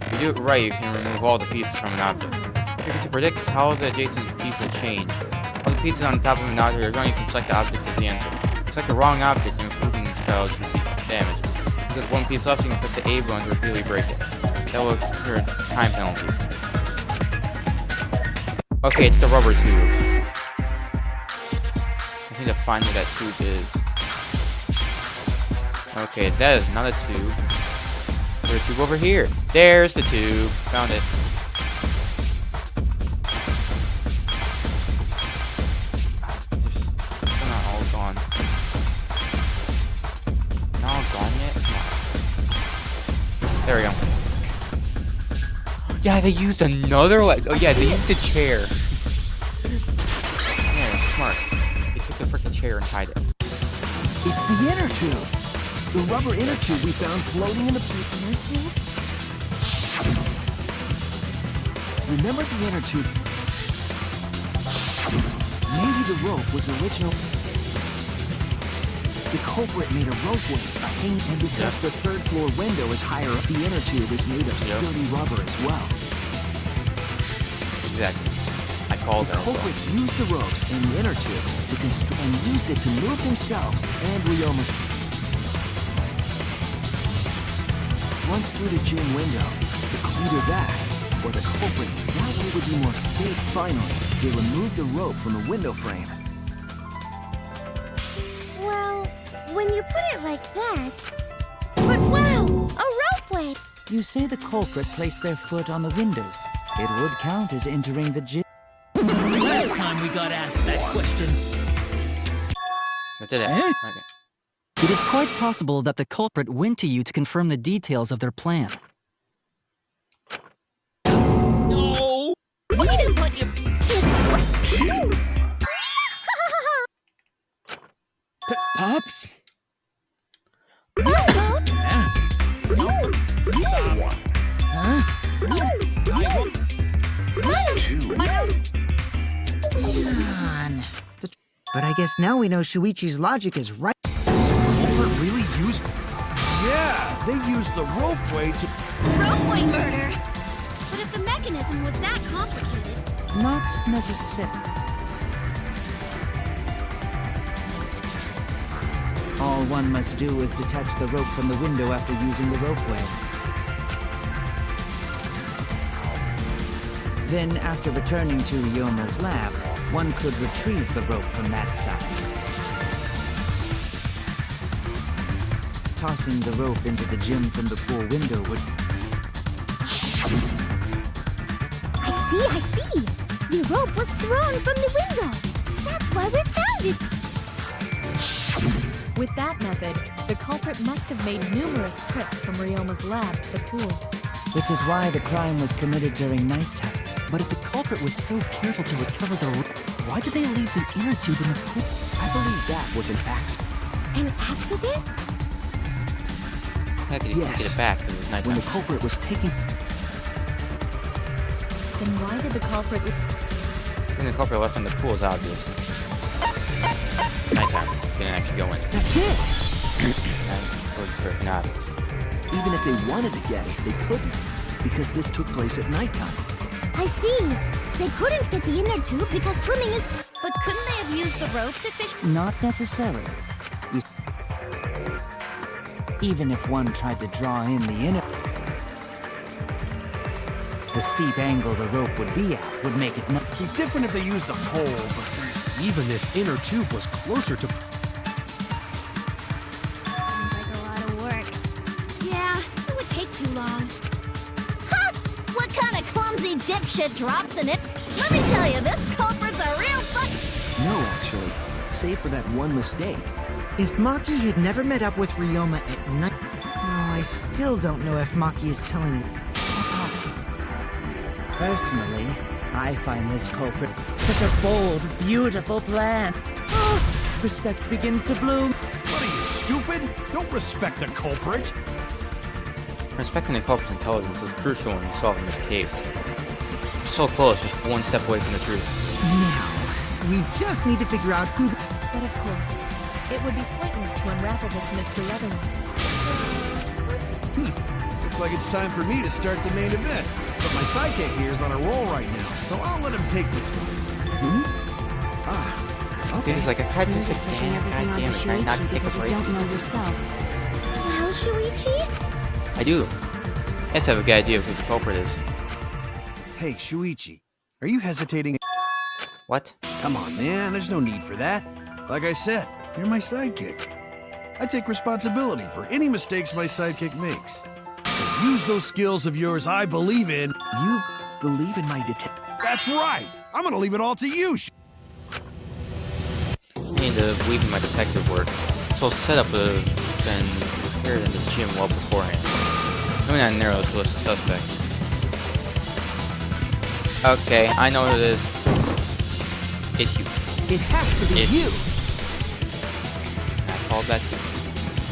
Speaker 1: If you do it right, you can remove all the pieces from an object. The trick is to predict how the adjacent piece will change. All the pieces on the top of an object are going, you can select the object as the answer. Select the wrong object and inflicting spells to damage. If there's one piece left, you can press the A button to repeatedly break it. That will incur a time penalty. Okay, it's the rubber tube. I need to find where that tube is. Okay, that is not a tube. There's a tube over here. There's the tube. Found it. They're not all gone. Not all gone yet? Come on. There we go. Yeah, they used another leg. Oh yeah, they used a chair. Yeah, smart. They took the freaking chair and tied it.
Speaker 4: It's the inner tube. The rubber inner tube we found floating in the inner tube. Remember the inner tube? Maybe the rope was original. The culprit made a ropeway, and because the third floor window is higher up, the inner tube is made of sturdy rubber as well.
Speaker 1: Exactly. I called that.
Speaker 4: The culprit used the ropes in the inner tube to construct and used it to move themselves and Ryoma's. Once through the gym window, either that or the culprit. That way would be more safe. Finally, they removed the rope from the window frame.
Speaker 8: Well, when you put it like that... But wow! A ropeway!
Speaker 7: You say the culprit placed their foot on the windows. It would count as entering the gym.
Speaker 11: Last time we got asked that question.
Speaker 1: What did it?
Speaker 7: Eh?
Speaker 1: Okay.
Speaker 7: It is quite possible that the culprit went to you to confirm the details of their plan.
Speaker 11: No!
Speaker 8: Way to put your...
Speaker 11: Pops?
Speaker 2: But I guess now we know Shuichi's logic is right.
Speaker 5: Culprit really used... Yeah, they used the ropeway to...
Speaker 8: Ropeway murder! But if the mechanism was that complicated...
Speaker 7: Not necessarily. All one must do is detach the rope from the window after using the ropeway. Then, after returning to Ryoma's lab, one could retrieve the rope from that side. Tossing the rope into the gym from the pool window would...
Speaker 8: I see! The rope was thrown from the window! That's why we found it!
Speaker 6: With that method, the culprit must have made numerous trips from Ryoma's lab to the pool.
Speaker 7: Which is why the crime was committed during nighttime. But if the culprit was so careful to recover the rope, why did they leave the inner tube in the pool?
Speaker 4: I believe that was an accident.
Speaker 8: An accident?
Speaker 1: Heck, you can't get it back because it was nighttime.
Speaker 4: When the culprit was taking...
Speaker 6: Then why did the culprit...
Speaker 1: When the culprit left in the pool is obvious. Nighttime. Didn't actually go in.
Speaker 4: That's it!
Speaker 1: For certain objects.
Speaker 4: Even if they wanted to get it, they couldn't, because this took place at nighttime.
Speaker 8: I see. They couldn't get the inner tube because swimming is... But couldn't they have used the rope to fish?
Speaker 7: Not necessarily. Even if one tried to draw in the inner... The steep angle the rope would be at would make it...
Speaker 5: It'd be different if they used a pole, but...
Speaker 9: Even if inner tube was closer to...
Speaker 8: Seems like a lot of work. Yeah, it would take too long. Ha! What kind of clumsy dipshit drops in it? Let me tell you, this culprit's a real fuck...
Speaker 4: No, actually. Save for that one mistake.
Speaker 2: If Maki had never met up with Ryoma at night... No, I still don't know if Maki is telling...
Speaker 12: Personally, I find this culprit such a bold, beautiful plan. Oh, respect begins to bloom.
Speaker 5: What are you, stupid? Don't respect the culprit.
Speaker 1: Respecting the culprit's intelligence is crucial in solving this case. We're so close, just one step away from the truth.
Speaker 2: Now, we just need to figure out who...
Speaker 6: But of course, it would be pointless to unravel this mystery otherwise.
Speaker 5: Looks like it's time for me to start the main event. But my sidekick here is on a roll right now, so I'll let him take this one.
Speaker 2: Okay.
Speaker 1: This is like a cut. It's like, damn, God damn it, can I not take a break?
Speaker 8: You don't know yourself. Well, Shuichi?
Speaker 1: I do. Let's have a good idea of who the culprit is.
Speaker 10: Hey, Shuichi, are you hesitating?
Speaker 1: What?
Speaker 10: Come on, man, there's no need for that. Like I said, you're my sidekick. I take responsibility for any mistakes my sidekick makes. So use those skills of yours I believe in.
Speaker 4: You believe in my detective?
Speaker 5: That's right! I'm gonna leave it all to you,
Speaker 1: I need to believe in my detective work. So setup would have been prepared in the gym well beforehand. Knowing that narrows the list of suspects. Okay, I know what it is. It's you.
Speaker 4: It has to be
Speaker 1: It's
Speaker 4: you.
Speaker 1: I called that too.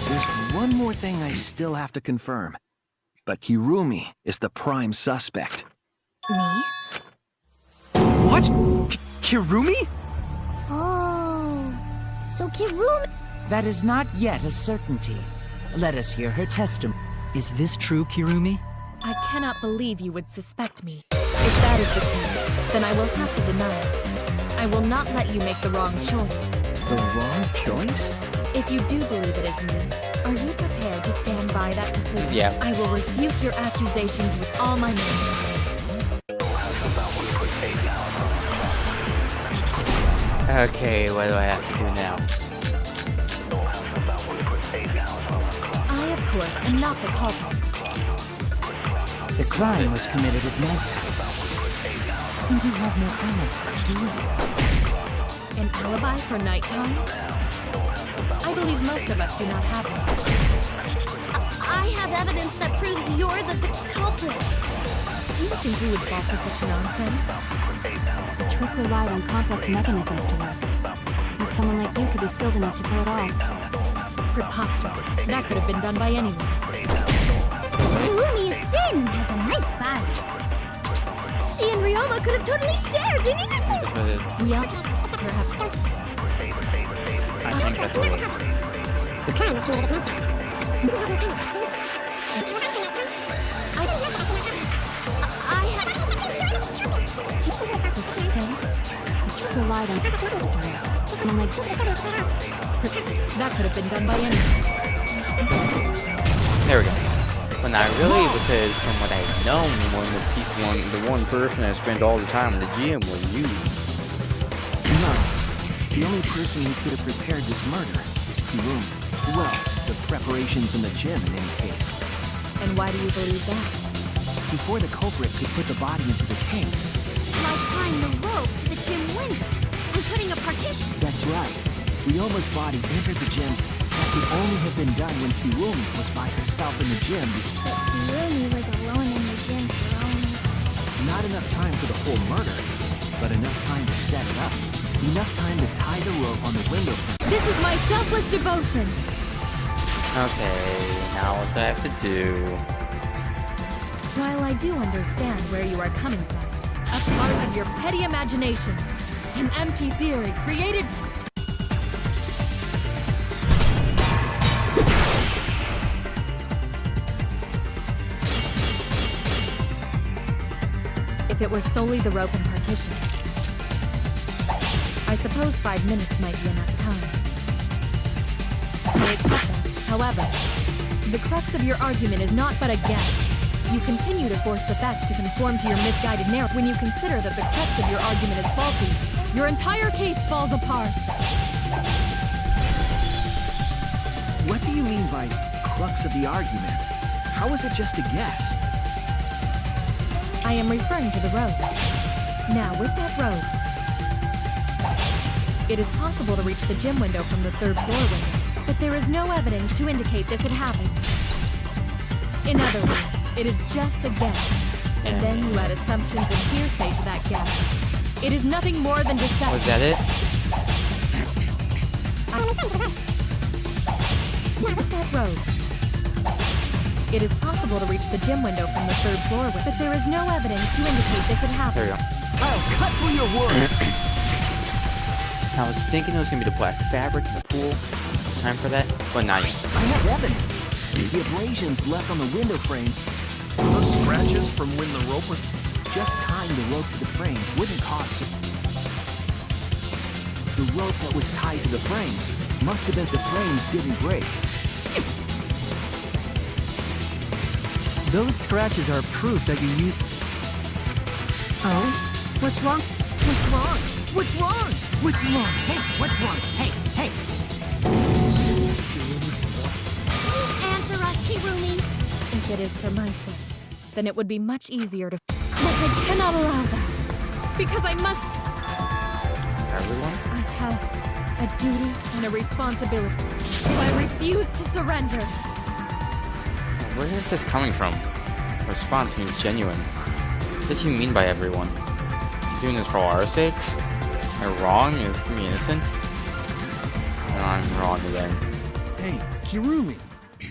Speaker 4: There's one more thing I still have to confirm. But Kirumi is the prime suspect.
Speaker 6: Me?
Speaker 4: What? Kirumi?
Speaker 8: Oh, so Kirumi...
Speaker 12: That is not yet a certainty. Let us hear her testimony.
Speaker 7: Is this true, Kirumi?
Speaker 6: I cannot believe you would suspect me. If that is the case, then I will have to deny it. I will not let you make the wrong choice.
Speaker 4: The wrong choice?
Speaker 6: If you do believe it is me, are you prepared to stand by that decision?
Speaker 1: Yeah.
Speaker 6: I will refute your accusations with all my might.
Speaker 1: Okay, what do I have to do now?
Speaker 6: I, of course, am not the culprit.
Speaker 12: The crime was committed at nighttime. You have no alibi, do you?
Speaker 6: An alibi for nighttime? I believe most of us do not have one.
Speaker 8: I have evidence that proves you're the culprit.
Speaker 6: Do you think we would fall for such nonsense?
Speaker 3: The trick relied on complex mechanisms to work. But someone like you could be skilled enough to pull it off.
Speaker 6: Preposterous. That could have been done by anyone.
Speaker 8: Kirumi is thin and has a nice body. She and Ryoma could have totally shared anything.
Speaker 1: That's what it is.
Speaker 6: We all... Perhaps...
Speaker 1: I think that's what it is.
Speaker 8: The crime was committed at nighttime. I had...
Speaker 3: The trick relied on someone like
Speaker 6: That could have been done by anyone.
Speaker 1: There we go. But not really, because from what I've known, the one person that spent all the time in the gym was you.
Speaker 4: No. The only person who could have prepared this murder is Kirumi. Well, the preparations in the gym in any case.
Speaker 6: And why do you believe that?
Speaker 4: Before the culprit could put the body into the tank.
Speaker 8: Like tying the rope to the gym window and putting a partition.
Speaker 4: That's right. Ryoma's body entered the gym. That could only have been done when Kirumi was by herself in the gym.
Speaker 8: But Kirumi was alone in the gym for only...
Speaker 4: Not enough time for the whole murder, but enough time to set it up. Enough time to tie the rope on the window.
Speaker 6: This is my selfless devotion!
Speaker 1: Okay, now what do I have to do?
Speaker 6: While I do understand where you are coming from, a part of your petty imagination, an empty theory created... If it were solely the rope and partition, I suppose 5 minutes might be enough time. I accept that. However, the crux of your argument is not but a guess. You continue to force the facts to conform to your misguided narrative. When you consider that the crux of your argument is faulty, your entire case falls apart.
Speaker 4: What do you mean by crux of the argument? How is it just a guess?
Speaker 6: I am referring to the road. Now, with that road, it is possible to reach the gym window from the 3rd floor window. there is no evidence to indicate this had happened. In other words, it is just a guess. And then you add assumptions and hearsay to that guess. It is nothing more than deception.
Speaker 1: Was that it?
Speaker 6: That road. It is possible to reach the gym window from the 3rd floor, but there is no evidence to indicate this had happened.
Speaker 1: There you go.
Speaker 12: I'll cut through your words.
Speaker 1: I was thinking it was gonna be the black fabric in the pool. It's time for that, but not yet.
Speaker 4: I have evidence. The abrasions left on the window frame.
Speaker 5: Those scratches from when the rope was...
Speaker 4: Just tying the rope to the frame wouldn't cause... The rope that was tied to the frames must have been the frames didn't break.
Speaker 7: Those scratches are proof that you used...
Speaker 2: Oh? What's wrong? What's wrong? What's wrong? What's wrong? Hey, what's wrong? Hey, hey!
Speaker 8: Please answer us, Kirumi.
Speaker 6: If it is for my sake, then it would be much easier to... But I cannot allow that. Because I must...
Speaker 1: Everyone?
Speaker 6: I have a duty and a responsibility. So I refuse to surrender.
Speaker 1: Where is this coming from? The response seems genuine. What did you mean by everyone? You doing this for our sakes? Am I wrong? Is me innocent? No, I'm wrong again.
Speaker 5: Hey, Kirumi,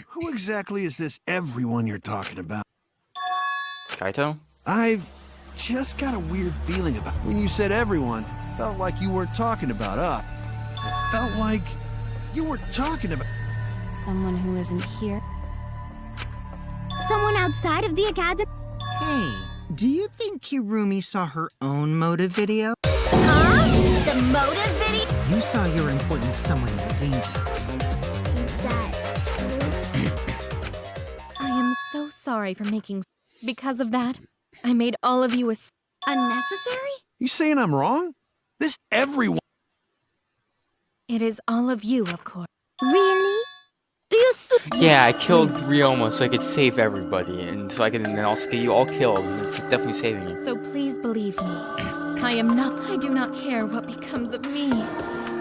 Speaker 5: who exactly is this everyone you're talking about?
Speaker 1: Kaito?
Speaker 5: I've just got a weird feeling about when you said everyone. Felt like you weren't talking about us. It felt like you were talking about...
Speaker 3: Someone who isn't here?
Speaker 8: Someone outside of the academy?
Speaker 2: Hey, do you think Kirumi saw her own motive video?
Speaker 8: Huh? The motive video?
Speaker 2: You saw your important someone in danger.
Speaker 8: Is that true?
Speaker 6: I am so sorry for making... Because of that, I made all of you
Speaker 8: Unnecessary?
Speaker 5: You saying I'm wrong? This everyone...
Speaker 6: It is all of you, of course.
Speaker 8: Really? Do you
Speaker 1: Yeah, I killed Ryoma so I could save everybody, and so I can then also get you all killed. It's definitely saving me.
Speaker 6: So please believe me. I do not care what becomes of me.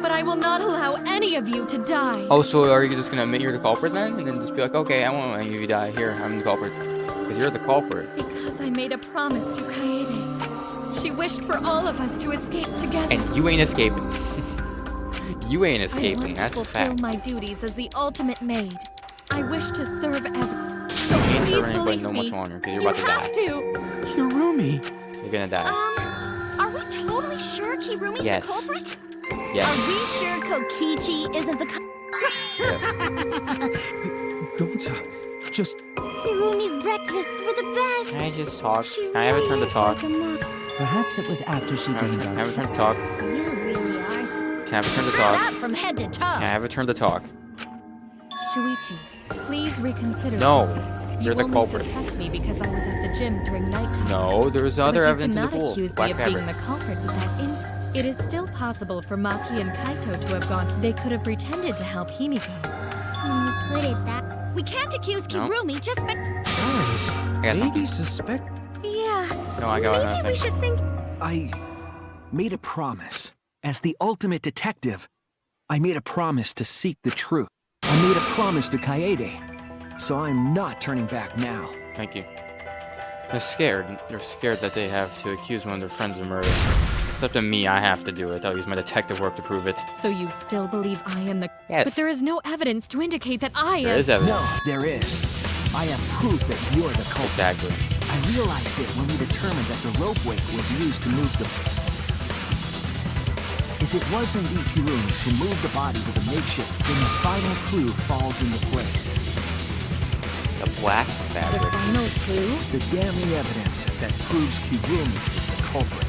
Speaker 6: But I will not allow any of you to die.
Speaker 1: Oh, so are you just gonna admit you're the culprit then? And then just be like, okay, I won't let any of you die. Here, I'm the culprit. Because you're the culprit.
Speaker 6: Because I made a promise to Kaede. She wished for all of us to escape together.
Speaker 1: And you ain't escaping. You ain't escaping, that's a
Speaker 6: I want to fulfill
Speaker 1: fact.
Speaker 6: my duties as the ultimate maid. I wish to serve everyone. So
Speaker 1: You can't
Speaker 6: please
Speaker 1: serve anybody
Speaker 6: believe
Speaker 1: no
Speaker 6: me.
Speaker 1: much longer, because you're
Speaker 6: You
Speaker 1: about to
Speaker 6: have
Speaker 1: die.
Speaker 6: to.
Speaker 5: Kirumi!
Speaker 1: You're gonna die.
Speaker 8: Are we totally sure Kirumi's
Speaker 1: Yes.
Speaker 8: the culprit?
Speaker 1: Yes.
Speaker 8: Are we sure Kokichi isn't the
Speaker 1: Yes.
Speaker 5: Don't, just...
Speaker 8: Kirumi's breakfasts were the best.
Speaker 1: Can I just talk?
Speaker 8: She
Speaker 1: Can I have a turn to
Speaker 8: really
Speaker 1: talk?
Speaker 8: is like a mom.
Speaker 7: Perhaps it was after she
Speaker 1: Can I
Speaker 7: gained
Speaker 1: have a turn
Speaker 7: our
Speaker 1: to talk?
Speaker 8: You really are so
Speaker 1: Can I have a turn to
Speaker 8: screwed
Speaker 1: talk?
Speaker 8: up from head to toe.
Speaker 1: Can I have a turn to talk?
Speaker 6: Shuichi, please reconsider.
Speaker 1: No,
Speaker 6: Sasuke.
Speaker 1: you're the
Speaker 6: You
Speaker 1: culprit.
Speaker 6: only suspect me because I was at the gym during nighttime.
Speaker 1: No, there's other
Speaker 6: But
Speaker 1: evidence in
Speaker 6: you
Speaker 1: the
Speaker 6: cannot
Speaker 1: pool.
Speaker 6: accuse
Speaker 1: Black
Speaker 6: me of
Speaker 1: fabric.
Speaker 6: being the culprit with that It is still possible for Maki and Kaito to have gone. They could have pretended to help Himiko.
Speaker 8: When you put it that, we can't accuse
Speaker 1: No.
Speaker 8: Kirumi just by...
Speaker 5: Guys,
Speaker 1: I got
Speaker 5: maybe
Speaker 1: something.
Speaker 5: suspect...
Speaker 8: Yeah.
Speaker 1: No, I got
Speaker 8: Maybe we
Speaker 1: nothing.
Speaker 8: should think...
Speaker 4: I made a promise. As the ultimate detective, I made a promise to seek the truth. I made a promise to Kaede. So I'm not turning back now.
Speaker 1: Thank you. They're scared. They're scared that they have to accuse one of their friends of murder. It's up to me. I have to do it. I'll use my detective work to prove it.
Speaker 6: So you still believe I am the...
Speaker 1: Yes.
Speaker 6: But there is no evidence to indicate that I am...
Speaker 1: There is evidence.
Speaker 4: No, there is. I have proof that you're the culprit.
Speaker 1: Exactly.
Speaker 4: I realized it when we determined that the rope weight was used to move the... If it was indeed Kirumi who moved the body with a makeshift, then the final clue falls into place.
Speaker 1: The black
Speaker 6: The
Speaker 1: fabric.
Speaker 6: final clue?
Speaker 4: The damning evidence that proves Kirumi is the culprit.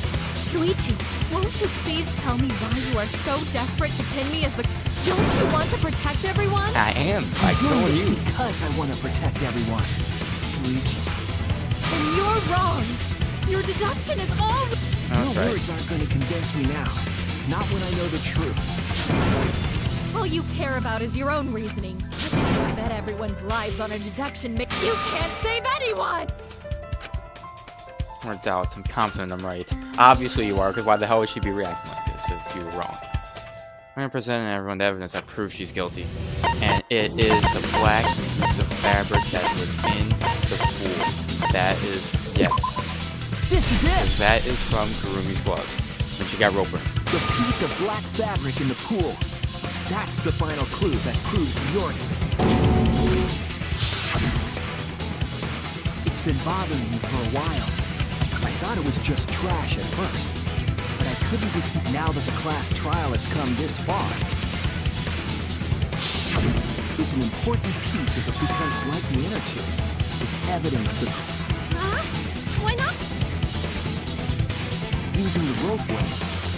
Speaker 6: Shuichi, won't you please tell me why you are so desperate to pin me as the... Don't you want to protect everyone?
Speaker 1: I am. I
Speaker 4: I'm doing
Speaker 1: told
Speaker 4: this
Speaker 1: you.
Speaker 4: because I want to protect everyone. Shuichi.
Speaker 6: And you're wrong. Your deduction is all...
Speaker 1: That's
Speaker 4: Your
Speaker 1: right.
Speaker 4: words aren't going to convince me now. Not when I know the truth.
Speaker 6: All you care about is your own reasoning. I bet everyone's lives on a deduction make... You can't save anyone!
Speaker 1: Or doubt. I'm confident I'm right. Obviously you are, because why the hell would she be reacting like this if you were wrong? I'm gonna present everyone the evidence that proves she's guilty. And It is the black piece of fabric that was in the pool. That is, yes.
Speaker 4: This is it!
Speaker 1: That is from Kurumi's gloves when she got roped.
Speaker 4: The piece of black fabric in the pool. That's the final clue that proves you're it. It's been bothering me for a while. I thought it was just trash at first, but I couldn't decide now that the class trial has come this far. It's an important piece of it because, like the inner tube, it's evidence that...
Speaker 8: Huh? Why not?
Speaker 4: Using the ropeway,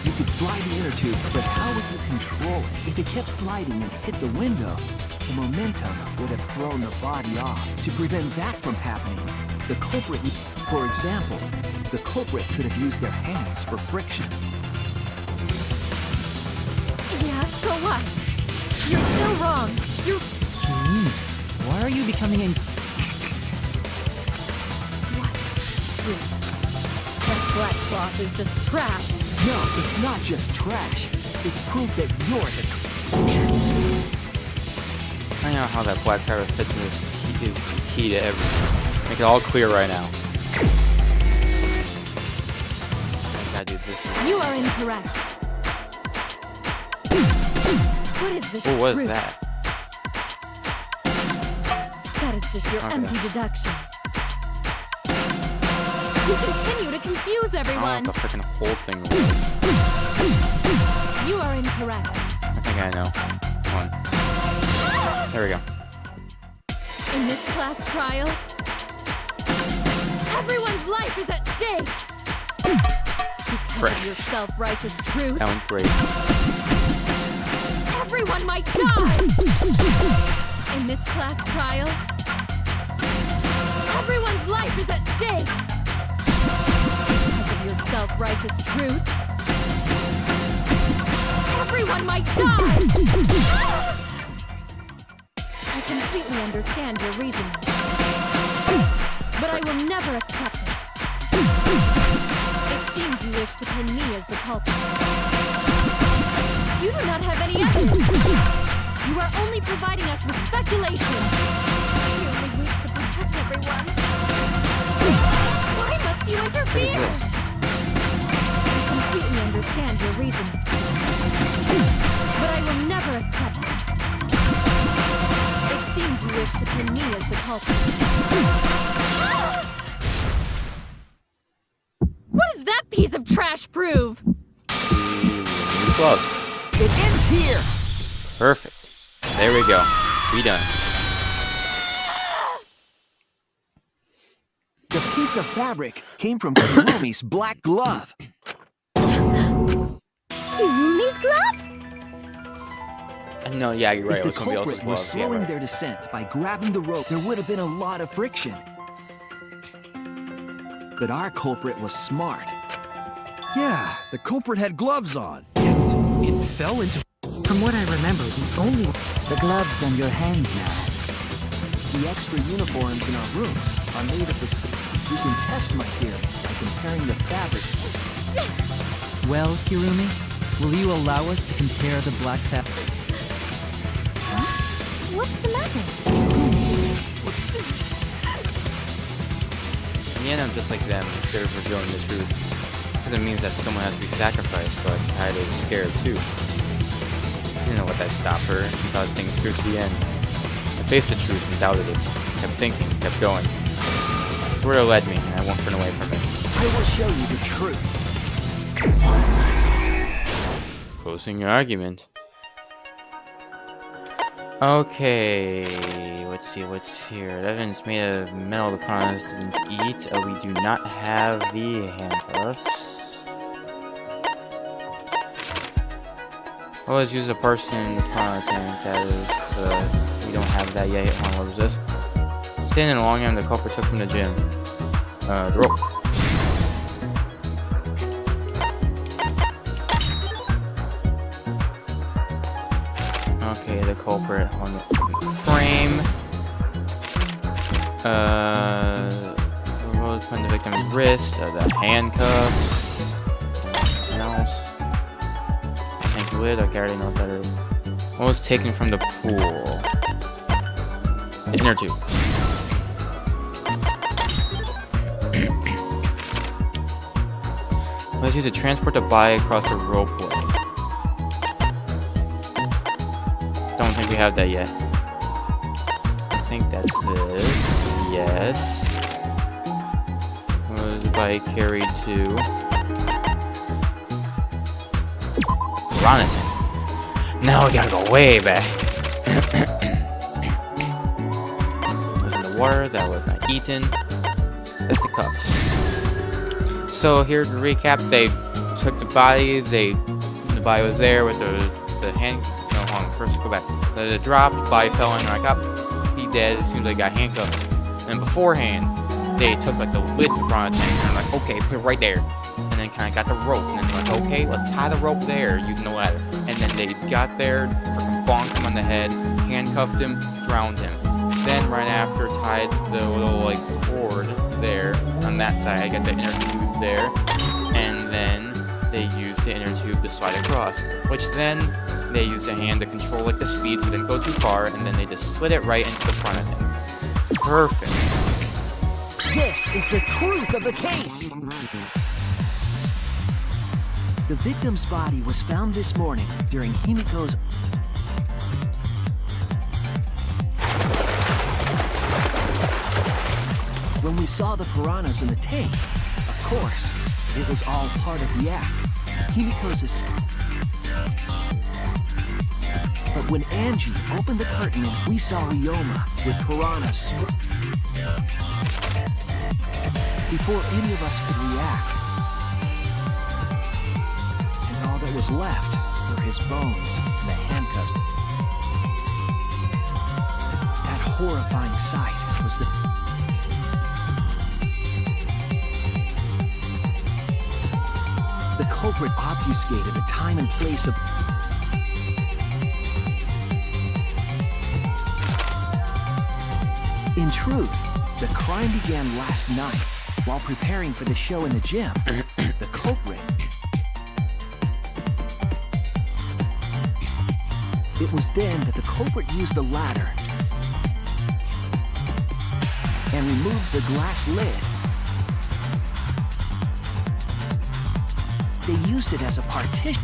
Speaker 4: you could slide the inner tube, but how would you control it? If it kept sliding and hit the window, the momentum would have thrown the body off. To prevent that from happening, the culprit, for example, the culprit could have used their hands for friction.
Speaker 6: Yeah, so what? You're still wrong. You...
Speaker 7: Why are you becoming a...
Speaker 6: What? That black cloth is just trash.
Speaker 4: No, it's not just trash. It's proof that you're the...
Speaker 1: I know how that black fabric fits in is key to everything. Make it all clear right now. I gotta do this.
Speaker 6: You are incorrect. What is this?
Speaker 1: Oh, what is
Speaker 6: proof?
Speaker 1: that?
Speaker 6: That is just your
Speaker 1: Okay.
Speaker 6: empty deduction. You continue to confuse
Speaker 1: I
Speaker 6: everyone.
Speaker 1: don't know what the freaking whole thing was.
Speaker 6: You are incorrect.
Speaker 1: I think I know. Come on. There we go.
Speaker 6: In this class trial, everyone's life is at stake. Because
Speaker 1: Fresh.
Speaker 6: of your self-righteous truth,
Speaker 1: That went great.
Speaker 6: everyone might die. In this class trial, everyone's life is at stake. Because of your self-righteous truth, everyone might die. I completely understand your reasoning, but I will never accept it. It seems you wish to pin me as the culprit. You do not have any evidence. You are only providing us with speculation. You only wish to protect everyone. Why must you interfere?
Speaker 1: What is this?
Speaker 6: I completely understand your reasoning, but I will never accept it. It seems you wish to pin me as the culprit. What does that piece of trash prove?
Speaker 1: These gloves.
Speaker 4: It ends here!
Speaker 1: Perfect. There we go. We done.
Speaker 4: The piece of fabric came from Kurumi's black glove.
Speaker 8: Kurumi's glove?
Speaker 1: No, yeah, you're right.
Speaker 4: If
Speaker 1: It was
Speaker 4: the
Speaker 1: somebody else's
Speaker 4: culprit was
Speaker 1: gloves. Yeah,
Speaker 4: slowing
Speaker 1: right.
Speaker 4: their descent by grabbing the rope, there would have been a lot of friction. But our culprit was smart.
Speaker 5: Yeah, the culprit had gloves on.
Speaker 9: And it fell into...
Speaker 2: From what I remember, the only...
Speaker 7: The gloves on your hands now.
Speaker 4: The extra uniforms in our rooms are made of the same. You can test my theory by comparing the fabric.
Speaker 7: Well, Hirumi, will you allow us to compare the black fabric?
Speaker 8: What's the matter?
Speaker 1: In the end, I'm just like them. I'm scared of revealing the truth. Because it means that someone has to be sacrificed, but I was scared too. I didn't know what that stopped her. She thought things through to the end. I faced the truth and doubted it. Kept thinking, kept going. It's where it led me, and I won't turn away from it.
Speaker 4: I will show you the truth.
Speaker 1: Closing your argument. Okay, let's see what's here. Evidence made of metal the piranhas didn't eat. We do not have the handcuffs. Always use a person in the piranha tank. That is, we don't have that yet. Hold on, what was this? Thin and long arm the culprit took from the gym. The rope. Okay, the culprit on the frame. Rose put on the victim's wrist, the handcuffs. Anything else? I think lid. Okay, I already know what that is. What was taken from the pool? the inner tube. Let's use it to transport the body across the ropeway. Don't think we have that yet. I think that's this. Yes. Was the body carried to Piranha Tank. Now we gotta go way back. Was in the water. That was not eaten. That's the cuffs. So here to recap, they took the body. The body was there with the hand. No, hold on. First, go back. The dropped body fell in. Like up, he dead. It seems like he got handcuffed. And beforehand, they took like the lid to the Piranha Tank. And they're like, okay, put it right there. And then kind of got the rope. And then they're like, okay, let's tie the rope there using the ladder. And then they got there, freaking bonked him on the head, handcuffed him, drowned him. Then right after, tied the little like cord there on that side. Got the inner tube there, and then they used the inner tube to slide across. Which then they used a hand to control like the speed, so it didn't go too far. And then they just slid it right into the Piranha Tank. Perfect.
Speaker 4: This is the truth of the case. The victim's body was found this morning during Himiko's. When we saw the piranhas in the tank, of course, it was all part of the act. Himiko's But when Angie opened the curtain, we saw Ryoma with piranhas before any of us could react. And all that was left were his bones and the handcuffs. That horrifying sight was the... The culprit obfuscated the time and place of... In truth, the crime began last night while preparing for the show in the gym. The culprit... It was then that the culprit used the ladder and removed the glass lid. They used it as a partition.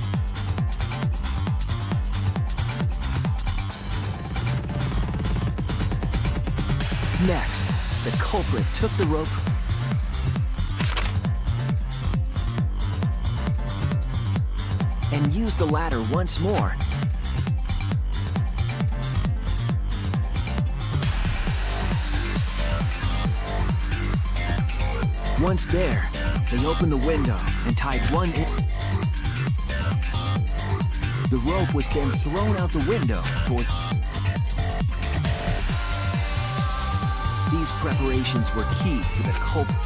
Speaker 4: Next, the culprit took the rope and used the ladder once more. Once there, they opened the window and tied one in. The rope was then thrown out the window toward... These preparations were key for the culprit.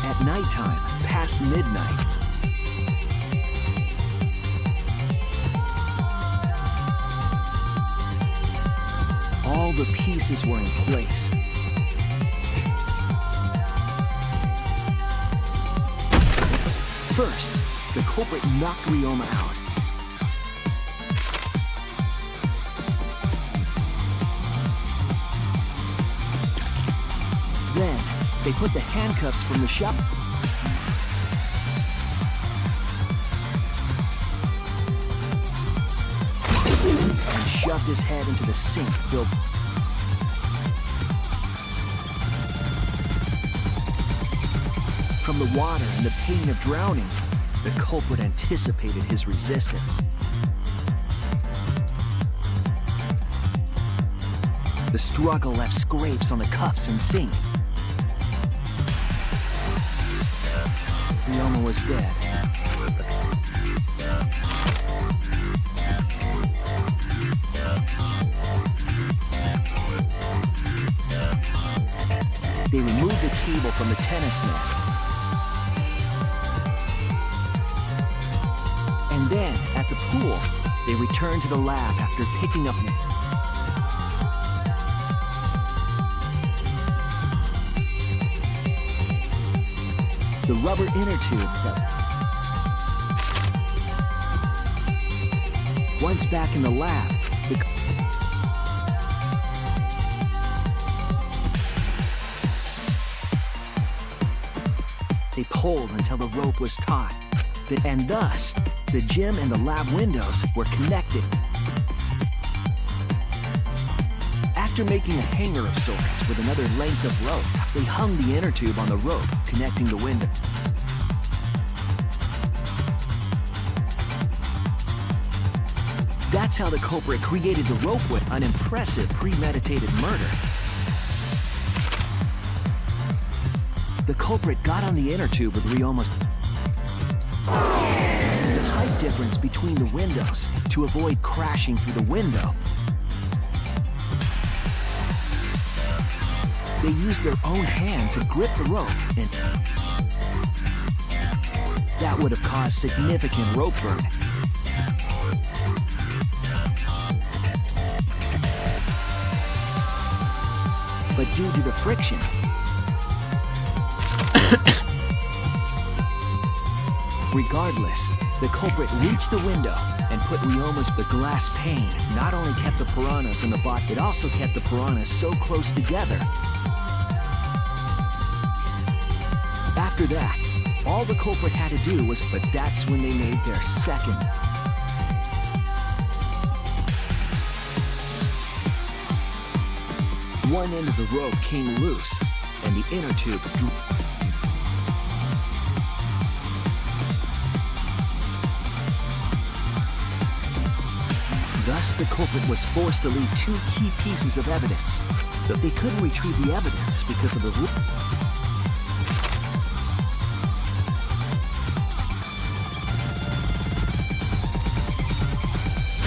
Speaker 4: At nighttime, past midnight, all the pieces were in place. First, the culprit knocked Ryoma out. Then, they put the handcuffs from the shop and shoved his head into the sink filled. From the water and the pain of drowning, the culprit anticipated his resistance. The struggle left scrapes on the cuffs and sink. Ryoma was dead. They removed the cable from the tennis net. And then, at the pool, they returned to the lab after picking up... the rubber inner tube that... Once back in the lab, they pulled until the rope was taut, and thus, the gym and the lab windows were connected. After making a hanger of sorts with another length of rope, they hung the inner tube on the rope, connecting the window. That's how the culprit created the rope with an impressive premeditated murder. The culprit got on the inner tube with Ryoma's the height difference between the windows to avoid crashing through the window. They used their own hand to grip the rope, and that would have caused significant rope burn. But due to the friction, regardless, the culprit reached the window and put Ryoma's the glass pane. Not only kept the piranhas in the box, it also kept the piranhas so close together. After that, all the culprit had to do was, but that's when they made their second. One end of the rope came loose, and the inner tube drew. Thus, the culprit was forced to leave two key pieces of evidence, but they couldn't retrieve the evidence because of the rope.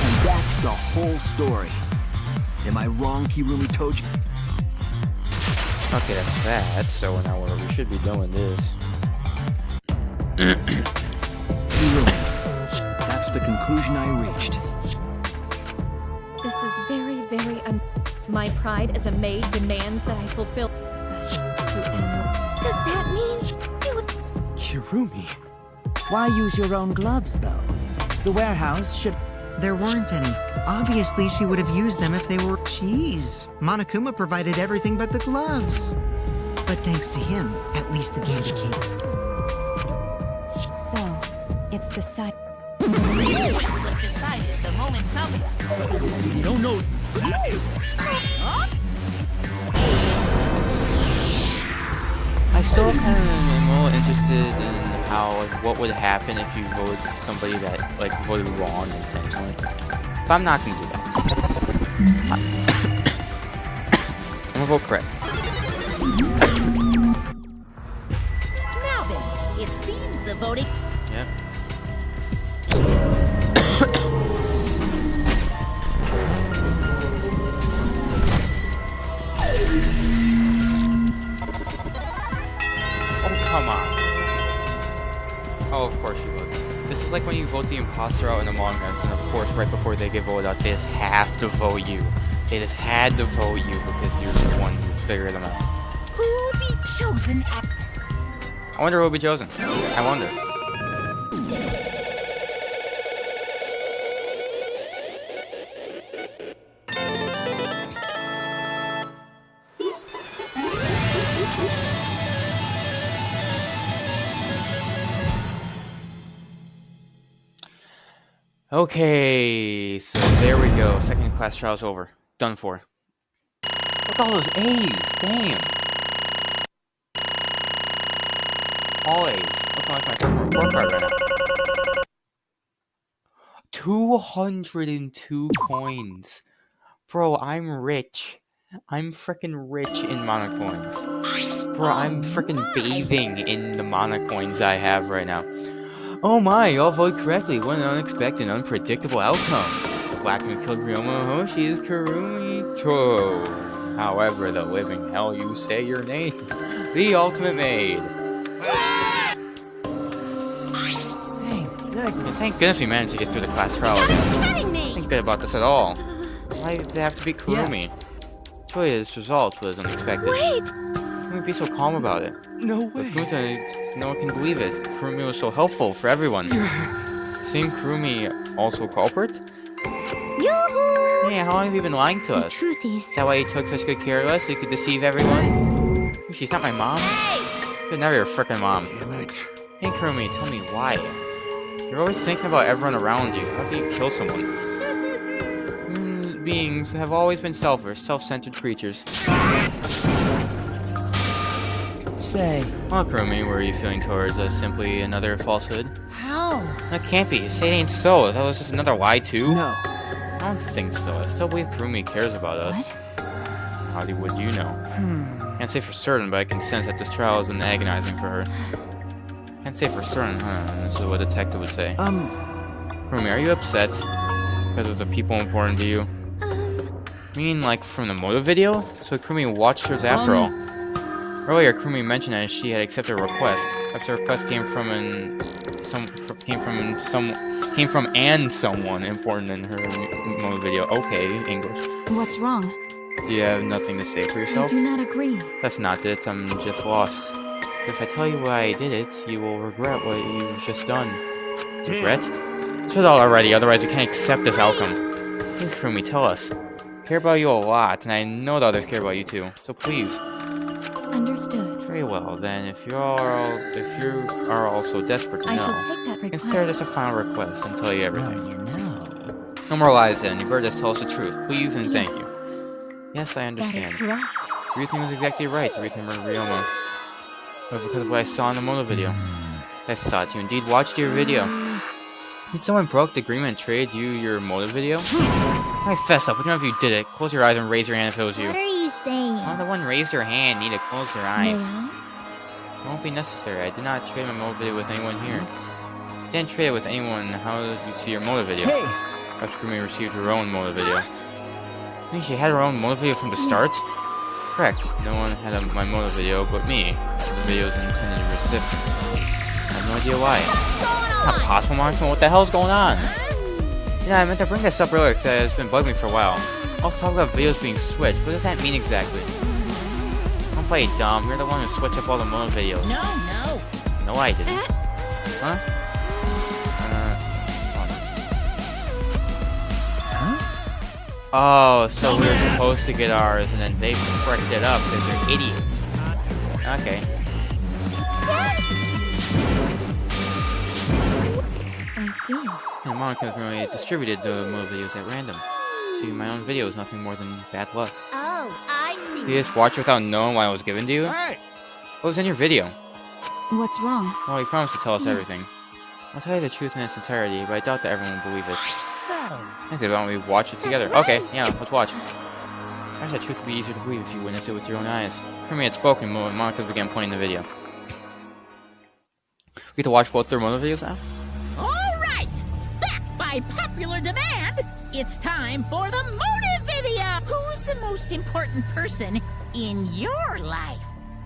Speaker 4: And that's the whole story. Am I wrong, Kirumi Toji?
Speaker 1: Okay, that's that. So now we should be doing this.
Speaker 4: Kirumi, that's the conclusion I reached.
Speaker 6: This is very, very my pride as a maid demands that I fulfill to end.
Speaker 8: Does that mean you would...
Speaker 12: Kirumi. Why use your own gloves, though? The warehouse should...
Speaker 2: There weren't any. Obviously, she would have used them if they were... Jeez. Monokuma provided everything but the gloves. But thanks to him, at least the game became...
Speaker 3: So, it's decided.
Speaker 13: This quest was decided the moment somebody...
Speaker 11: No, no.
Speaker 1: I still kind of am a little interested in how, like, what would happen if you voted somebody that, like, voted wrong intentionally. But I'm not gonna do that. I'm gonna vote correct.
Speaker 13: Now then, it seems the voting...
Speaker 1: Yep. Come on. Oh, of course you vote. This is like when you vote the imposter out in Among Us, and of course, right before they get voted out, they just have to vote you. They just had to vote you because you're the one who figured them out.
Speaker 13: Who will be chosen at...
Speaker 1: I wonder who will be chosen. I wonder. Okay, so there we go. Second class trial's over. Done for. Look at all those A's. Damn. All A's. Looking like my third report card right now. 202 coins. Bro, I'm rich. I'm freaking rich in mana coins. Bro, I'm freaking bathing in the mana coins I have right now. Oh my, you all voted correctly. What an unexpected, unpredictable outcome. The black man killed Ryoma Hoshi is Kirumi To. However, the living hell you say your name. The ultimate maid. Thank goodness we managed to get through the class trial. I didn't think good about this at all. Why did it have to be Kirumi? Truly, this result was unexpected.
Speaker 8: Wait!
Speaker 1: How can we be so calm about it?
Speaker 12: No way.
Speaker 1: No one can believe it. Kurumi was so helpful for everyone. Seeing Kurumi also a culprit? Hey, how long have you been lying to
Speaker 8: The
Speaker 1: us?
Speaker 8: truth is,
Speaker 1: Is that why you took such good care of us so you could deceive everyone? She's not my mom. You're never your frickin' mom.
Speaker 10: Damn it.
Speaker 1: Hey, Kurumi, tell me why. You're always thinking about everyone around you. How can you kill someone? Human beings have always been selfish, self-centered creatures.
Speaker 12: Say,
Speaker 1: Well, Kurumi, were you feeling towards us simply another falsehood?
Speaker 13: How?
Speaker 1: That can't be. Say it ain't so. That was just another lie, too?
Speaker 12: no.
Speaker 1: I don't think so. I still believe Kurumi cares about us. How would you know? Can't say for certain, but I can sense that this trial is agonizing for her. Can't say for certain, huh? This is what a detective would say. Kurumi, are you upset? Because of the people important to you? I mean, like, from the motive video? So Kurumi watched hers after all. Earlier, Kurumi mentioned that she had accepted a request. Perhaps the request came from someone important in her motive video. Okay, English.
Speaker 3: What's wrong?
Speaker 1: Do you have nothing to say for
Speaker 3: I
Speaker 1: yourself?
Speaker 3: do not agree.
Speaker 1: That's not it. I'm just lost. If I tell you why I did it, you will regret what you've just done. Regret? It's all already. Otherwise, you can't accept this outcome. Please, Kurumi, tell us. I care about you a lot, and I know the others care about you too. So please.
Speaker 3: Understood.
Speaker 1: Very well, then, if you are also desperate to
Speaker 3: I shall
Speaker 1: know,
Speaker 3: take that request.
Speaker 1: consider this a final request and tell you everything.
Speaker 12: You know.
Speaker 1: No more lies, then. You better just tell us the truth, please and thank you. Yes, I
Speaker 3: That
Speaker 1: understand.
Speaker 3: is correct.
Speaker 1: Everything was exactly right. The reason I murdered Ryoma. But because of what I saw in the motive video. I thought you indeed watched your video. Did someone broke the agreement and traded you your motive video? I fess up. Which one of you did it? Close your eyes and raise your hand if it was you.
Speaker 8: what are you saying?
Speaker 1: Oh, the one raised your hand. Need to close their eyes.
Speaker 3: May I?
Speaker 1: It won't be necessary. I did not trade my motive video with anyone here. You didn't trade it with anyone. How did you see your motive video?
Speaker 12: Hey!
Speaker 1: After Kurumi received her own motive video. I think she had her own motive video from the start? Correct. No one had my motive video but me. The video is intended to recipient. I have no idea why. It's not possible, Monica. What the hell is going on? Yeah, I meant to bring this up earlier because it's been bugging me for a while. I was talking about videos being switched. What does that mean exactly? Don't play dumb. You're the one who switched up all the motive videos.
Speaker 13: No.
Speaker 1: No, I didn't. Huh? Oh, so we were supposed to get ours, and then they fricked it up because they're idiots. Okay.
Speaker 3: I see.
Speaker 1: And Monica's really distributed the motive videos at random. See, my own video is nothing more than bad luck.
Speaker 8: Oh, I see.
Speaker 1: You just watched without knowing why it was given to you?
Speaker 10: Hey!
Speaker 1: What was in your video?
Speaker 3: What's wrong?
Speaker 1: Well, you promised to tell us everything. I'll tell you the truth in its entirety, but I doubt that everyone will believe it. I think they want me to watch it together. Okay, yeah, let's watch. Perhaps that truth would be easier to believe if you witness it with your own eyes. Kurumi had spoken when Monica began playing the video. We get to watch both their motive videos now?
Speaker 13: All right. Back by popular demand, it's time for the motive video. Who's the most important person in your life?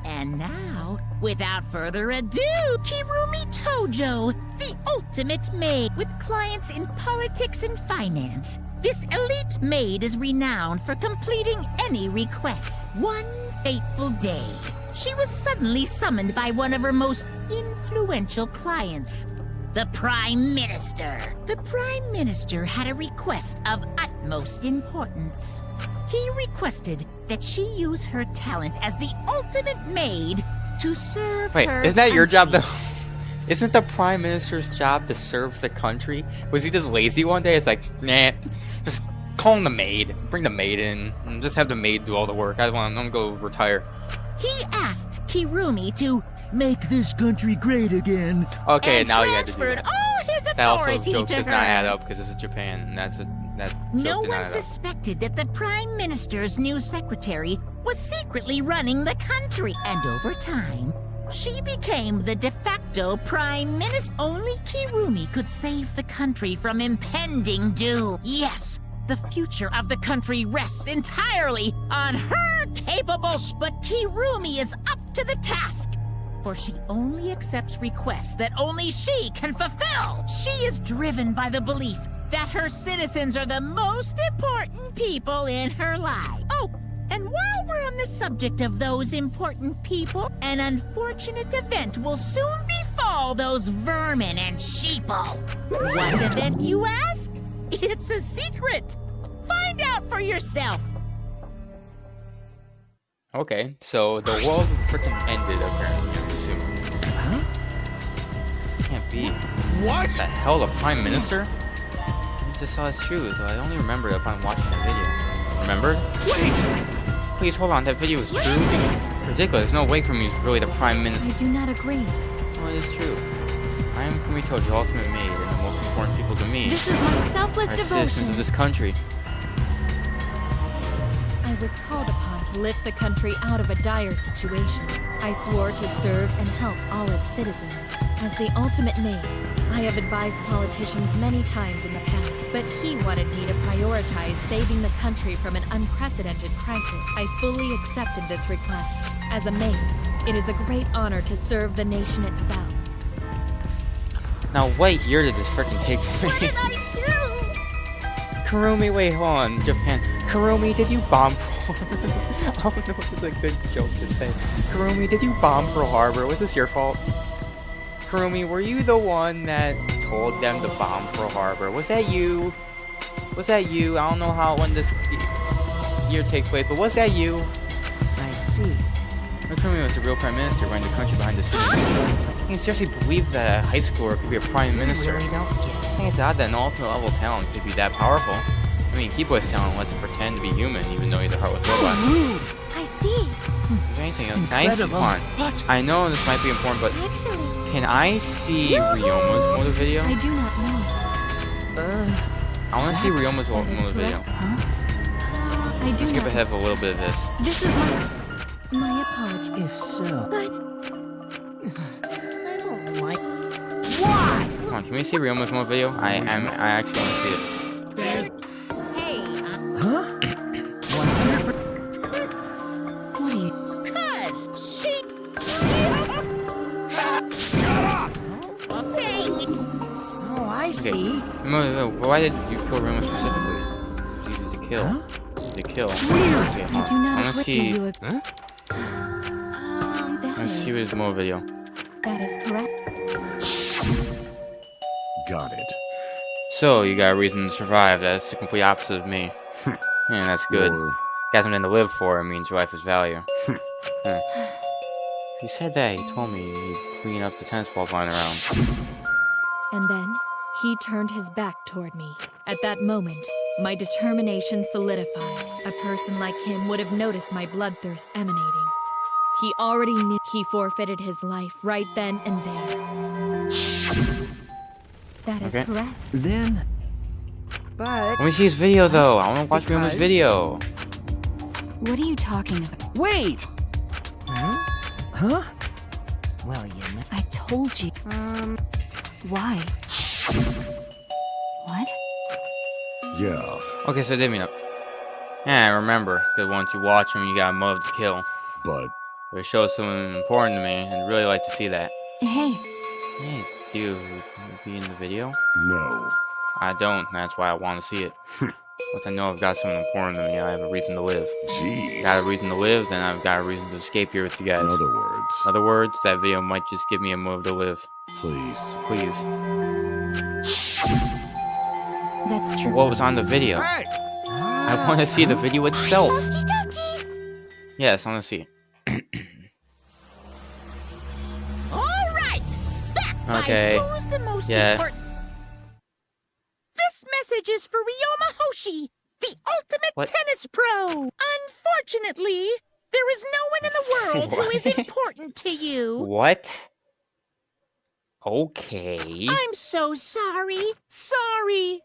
Speaker 13: And now, without further ado, Kirumi Tojo, the ultimate maid with clients in politics and finance. This elite maid is renowned for completing any requests. One fateful day, she was suddenly summoned by one of her most influential clients, the Prime Minister. The Prime Minister had a request of utmost importance. He requested that she use her talent as the ultimate maid to serve
Speaker 1: Wait,
Speaker 13: her
Speaker 1: isn't that your job
Speaker 13: country.
Speaker 1: though? Isn't the Prime Minister's job to serve the country? Was he just lazy one day? It's like, nah, just call in the maid. Bring the maid in. And just have the maid do all the work. I'm gonna go retire.
Speaker 13: He asked Kirumi to
Speaker 12: Make this country great again.
Speaker 1: Okay,
Speaker 13: and
Speaker 1: now you had to do
Speaker 13: transferred
Speaker 1: that.
Speaker 13: all his
Speaker 1: That also
Speaker 13: authority
Speaker 1: joke
Speaker 13: to
Speaker 1: does
Speaker 13: her.
Speaker 1: not add up because this is Japan, and that
Speaker 13: No
Speaker 1: joke did not
Speaker 13: one
Speaker 1: add up.
Speaker 13: suspected that the Prime Minister's new secretary was secretly running the country, and over time, she became the de facto Prime Minister. Only Kirumi could save the country from impending doom. Yes, the future of the country rests entirely on her capable. But Kirumi is up to the task, for she only accepts requests that only she can fulfill. She is driven by the belief that her citizens are the most important people in her life. Oh, and while we're on the subject of those important people, an unfortunate event will soon befall those vermin and sheeple. What event, you ask? It's a secret. Find out for yourself.
Speaker 1: Okay, so the world freaking ended, apparently, I'm assuming.
Speaker 12: Huh?
Speaker 1: Can't be.
Speaker 5: What?
Speaker 1: The hell, the Prime Minister? I just saw his shoes, though I only remembered upon watching the video. Remembered?
Speaker 5: Wait!
Speaker 1: Please, hold on, that video is true? Ridiculous, no way Kurumi's really the Prime Minister.
Speaker 6: I do not agree.
Speaker 1: Oh, it is true. I am Kumito, the ultimate maid, and the most important people to me
Speaker 6: This is my selfless
Speaker 1: are citizens
Speaker 6: devotion.
Speaker 1: of this country.
Speaker 6: I was called upon to lift the country out of a dire situation. I swore to serve and help all its citizens. As the ultimate maid, I have advised politicians many times in the past, but he wanted me to prioritize saving the country from an unprecedented crisis. I fully accepted this request. As a maid, it is a great honor to serve the nation itself.
Speaker 1: Now, what year did this freaking take place?
Speaker 13: What did I do?
Speaker 1: Kurumi, wait, hold on, Japan. Kurumi, did you bomb Pearl Harbor? Oh no, this is a good joke to say. Kurumi, did you bomb Pearl Harbor? Was this your fault? Kurumi, were you the one that told them to bomb Pearl Harbor? Was that you? Was that you? I don't know when this year takes place, but was that you?
Speaker 12: I see.
Speaker 1: Kurumi was the real prime minister running the country behind the scenes. Can you seriously believe that a high schooler could be a prime minister?
Speaker 12: Really don't get it.
Speaker 1: I think it's odd that an ultimate level talent could be that powerful. I mean, Kibo's talent lets him pretend to be human, even though he's a heartless robot.
Speaker 8: I see.
Speaker 1: Is there anything else? Can I see? Come on.
Speaker 5: What?
Speaker 1: I know this might be important, but
Speaker 8: Actually,
Speaker 1: can I see Ryoma's motive video?
Speaker 6: I do not know.
Speaker 1: I want to see Ryoma's motive video.
Speaker 6: I do
Speaker 1: Skip
Speaker 6: not.
Speaker 1: ahead for a little bit of this.
Speaker 6: This is my apology.
Speaker 12: If so,
Speaker 8: but
Speaker 12: I don't like.
Speaker 1: Come on, can we see Ryoma's motive video? I actually want to see it.
Speaker 11: There's
Speaker 13: Hey,
Speaker 12: Huh? 100%.
Speaker 6: What are you?
Speaker 13: cuz she...
Speaker 12: Oh, I see.
Speaker 1: Why did you kill Ryoma specifically? It's easy to kill.
Speaker 12: Huh?
Speaker 1: Easy to kill.
Speaker 12: Weird.
Speaker 1: Okay,
Speaker 6: I do not
Speaker 1: I want to
Speaker 6: agree.
Speaker 1: see.
Speaker 6: Do you
Speaker 9: Huh?
Speaker 6: that
Speaker 1: Let's see
Speaker 6: is,
Speaker 1: his motive video.
Speaker 6: that is correct.
Speaker 10: Got it.
Speaker 1: So, you got a reason to survive. That's the complete opposite of me. Yeah, that's good.
Speaker 10: Or
Speaker 1: Got something to live for, it means your life is value. He said that, he told me he'd clean up the tennis balls lying around.
Speaker 6: And then he turned his back toward me. At that moment, my determination solidified. A person like him would have noticed my bloodthirst emanating. He already knew he forfeited his life right then and there. That is
Speaker 1: Okay.
Speaker 6: correct.
Speaker 12: Then. But.
Speaker 1: Let me see his video though, I wanna watch Ryoma's
Speaker 12: Because-
Speaker 1: video.
Speaker 3: What are you talking about?
Speaker 12: Wait! Huh? Well, you know.
Speaker 3: I told you. Why? What?
Speaker 10: yeah,
Speaker 1: Okay, so they meet up. Yeah, I remember, because once you watch him, you got a motive to kill.
Speaker 10: but
Speaker 1: But it shows something important to me, and I'd really like to see that.
Speaker 3: Hey,
Speaker 1: Hey, do you be in the video?
Speaker 10: no.
Speaker 1: I don't, that's why I want to see it. Once I know I've got something important to me, I have a reason to live.
Speaker 10: Jeez.
Speaker 1: Got a reason to live, then I've got a reason to escape here with you guys.
Speaker 10: In other words,
Speaker 1: In other words, that video might just give me a motive to live.
Speaker 10: please.
Speaker 1: Please.
Speaker 3: that's true.
Speaker 1: What was on the video?
Speaker 5: Hey!
Speaker 1: I want to see the video itself. Yes, I want to see it.
Speaker 13: All right, back
Speaker 1: Okay.
Speaker 13: by who's the most
Speaker 1: Yeah.
Speaker 13: important. This message is for Ryoma Hoshi, the ultimate
Speaker 1: What?
Speaker 13: tennis pro. Unfortunately, there is no one in the world who is
Speaker 1: What?
Speaker 13: important to you.
Speaker 1: What? Okay.
Speaker 13: I'm so sorry. Sorry.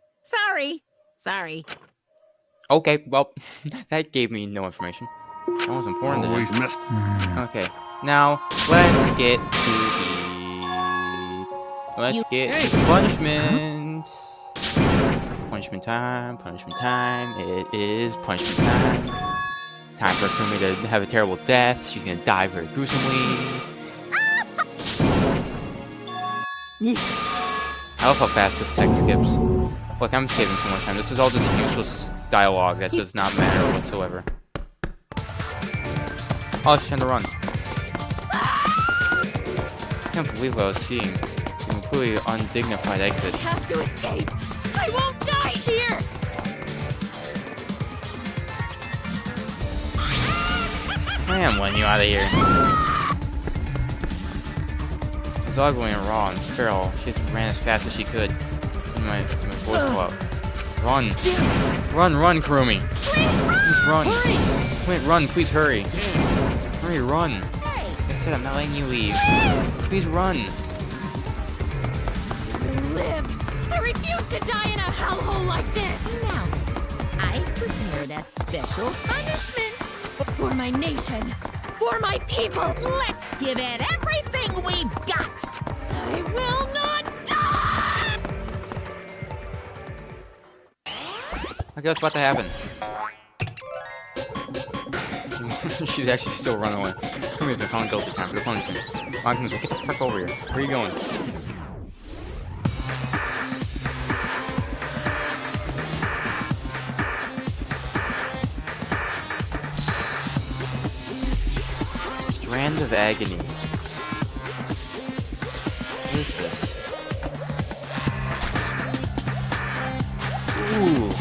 Speaker 1: Okay, well, that gave me no information. That was important to him.
Speaker 5: Always mess.
Speaker 1: Okay, now let's get to the. Let's get to the punishment. Punishment time. Punishment time. It is punishment time. Time for Kumi to have a terrible death. She's gonna die very gruesomely. I love how fast this text skips. Look, I'm saving so much time. This is all just useless dialogue that does not matter whatsoever. Oh, she's trying to run. I can't believe what I was seeing. A completely undignified exit.
Speaker 6: I have to escape. I won't die here.
Speaker 1: I am letting you out of here. It was ugly and raw and feral. She just ran as fast as she could. And my voice fell out. Run! Run, Kurumi! Please run! Wait, run, please hurry! Hurry, run! Like I said, I'm not letting you leave. Please run!
Speaker 6: Live! I refuse to die in a hellhole like this!
Speaker 13: Now, I've prepared a special punishment.
Speaker 6: For my nation! For my people!
Speaker 13: Let's give it everything we've got!
Speaker 6: I will not die!
Speaker 1: Okay, what's about to happen? She's actually still running away. Come here, they found guilty. Time for the punishment. Come on, get the frick over here. Where are you going? Strand of Agony. What is this? Ooh.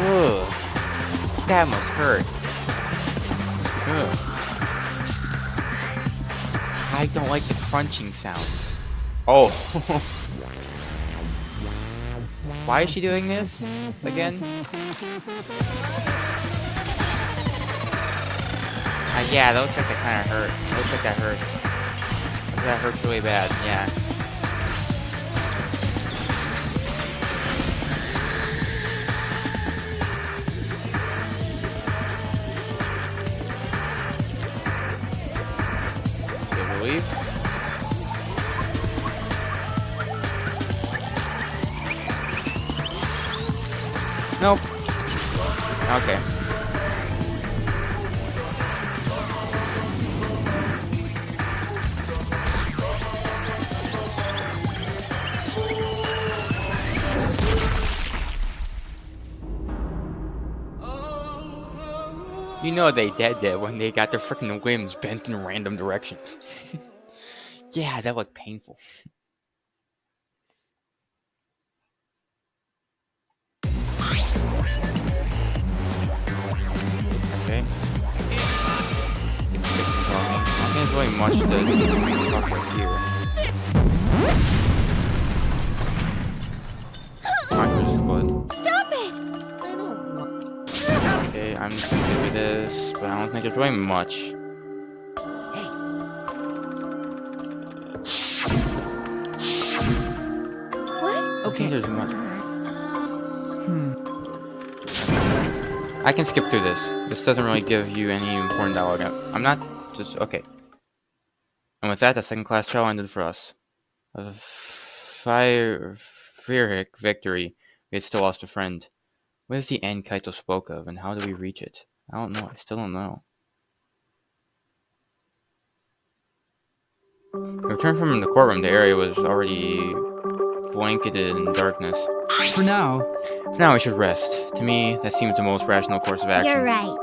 Speaker 1: Ugh. That must hurt. Ugh. I don't like the crunching sounds. Oh. Why is she doing this again? Yeah, that looks like that kind of hurt. That looks like that hurts. That hurts really bad, yeah. Okay, relief. Nope. Okay. You know they dead when they got their freaking limbs bent in random directions. Yeah, that looked painful. Okay. I can't really much to talk about here.
Speaker 8: Stop it!
Speaker 1: Okay, I'm just gonna do this, but I don't think there's really much.
Speaker 8: What?
Speaker 1: Okay, there's much. I can skip through this. This doesn't really give you any important dialogue. I'm not just okay. And with that, the second class trial ended for us. A Pyrrhic victory. We had still lost a friend. What is the end Kaito spoke of, and how do we reach it? I don't know. I still don't know. We returned from the courtroom. The area was already blanketed in darkness.
Speaker 7: For now,
Speaker 1: we should rest. To me, that seems the most rational course of action.
Speaker 8: You're right.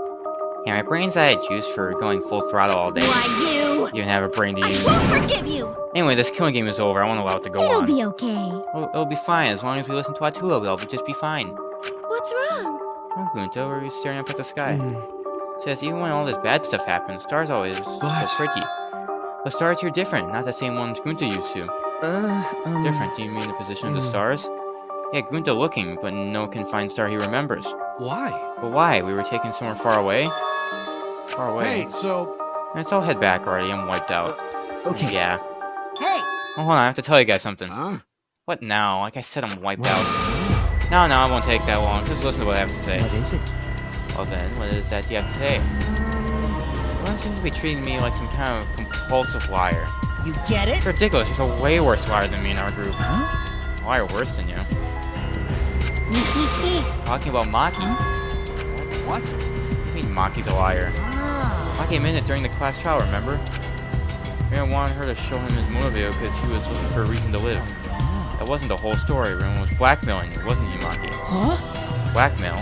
Speaker 1: Yeah, my brain's out of juice for going full throttle all day.
Speaker 8: Why, you?
Speaker 1: You didn't have a brain to use.
Speaker 8: I won't forgive you!
Speaker 1: Anyway, this killing game is over. I won't allow it to go
Speaker 8: It'll
Speaker 1: on.
Speaker 8: be okay.
Speaker 1: It'll be fine. As long as we listen to Atua, we'll just be fine.
Speaker 8: What's wrong?
Speaker 1: Oh, Gunta, were you staring up at the sky? It says, even when all this bad stuff happens, stars always so pretty. The stars here are different, not the same ones Gunta used to. Different, do you mean the position of the stars? Yeah, Gunta looking, but no confined star he remembers.
Speaker 9: Why?
Speaker 1: But why? We were taken somewhere far away? Far away.
Speaker 5: Hey, so...
Speaker 1: Let's all head back already, I'm wiped out.
Speaker 7: okay.
Speaker 1: Yeah.
Speaker 8: Hey!
Speaker 1: Oh, hold on, I have to tell you guys something.
Speaker 5: Huh?
Speaker 1: What now? Like I said, I'm wiped out. No, it won't take that long. Just listen to what I have to say.
Speaker 7: What is it?
Speaker 1: Well then, what is that you have to say? Everyone seems to be treating me like some kind of compulsive liar.
Speaker 13: You get it?
Speaker 1: It's ridiculous. There's a way worse liar than me in our group.
Speaker 7: Huh?
Speaker 1: A liar worse than you. Talking about Maki?
Speaker 5: What?
Speaker 1: What do you mean Maki's a liar? Maki admitted it during the class trial, remember? Everyone wanted her to show him his motor video because he was looking for a reason to live. That wasn't the whole story. Everyone was blackmailing you, wasn't he, Maki?
Speaker 7: Huh?
Speaker 1: Blackmail?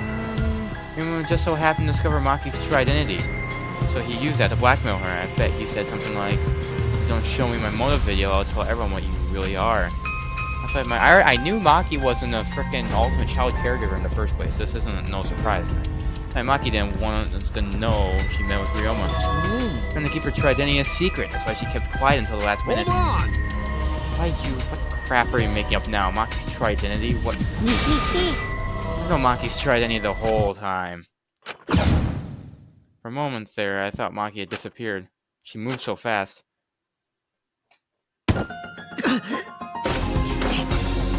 Speaker 1: Everyone just so happened to discover Maki's true identity. So he used that to blackmail her. I bet he said something like, if you don't show me my motive video, I'll tell everyone what you really are. That's why I knew Maki wasn't a frickin' ultimate child caregiver in the first place. This isn't no surprise. And Maki didn't want us to know she met with Ryoma. Trying to keep her true identity a secret. That's why she kept quiet until the last minute.
Speaker 5: Hold on!
Speaker 1: What crap are you making up now? Maki's true identity? What? I know Maki's true identity the whole time. For a moment there, I thought Maki had disappeared. She moved so fast.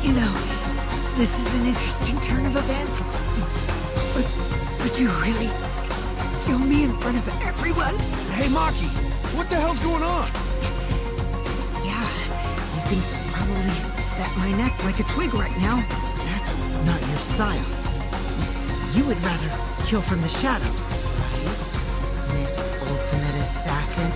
Speaker 2: You know, this is an interesting turn of events. Would you really kill me in front of everyone?
Speaker 5: Hey, Maki! What the hell's going on?
Speaker 2: Yeah, you can probably snap my neck like a twig right now, but that's not your style. You would rather kill from the shadows, right, Miss Ultimate Assassin?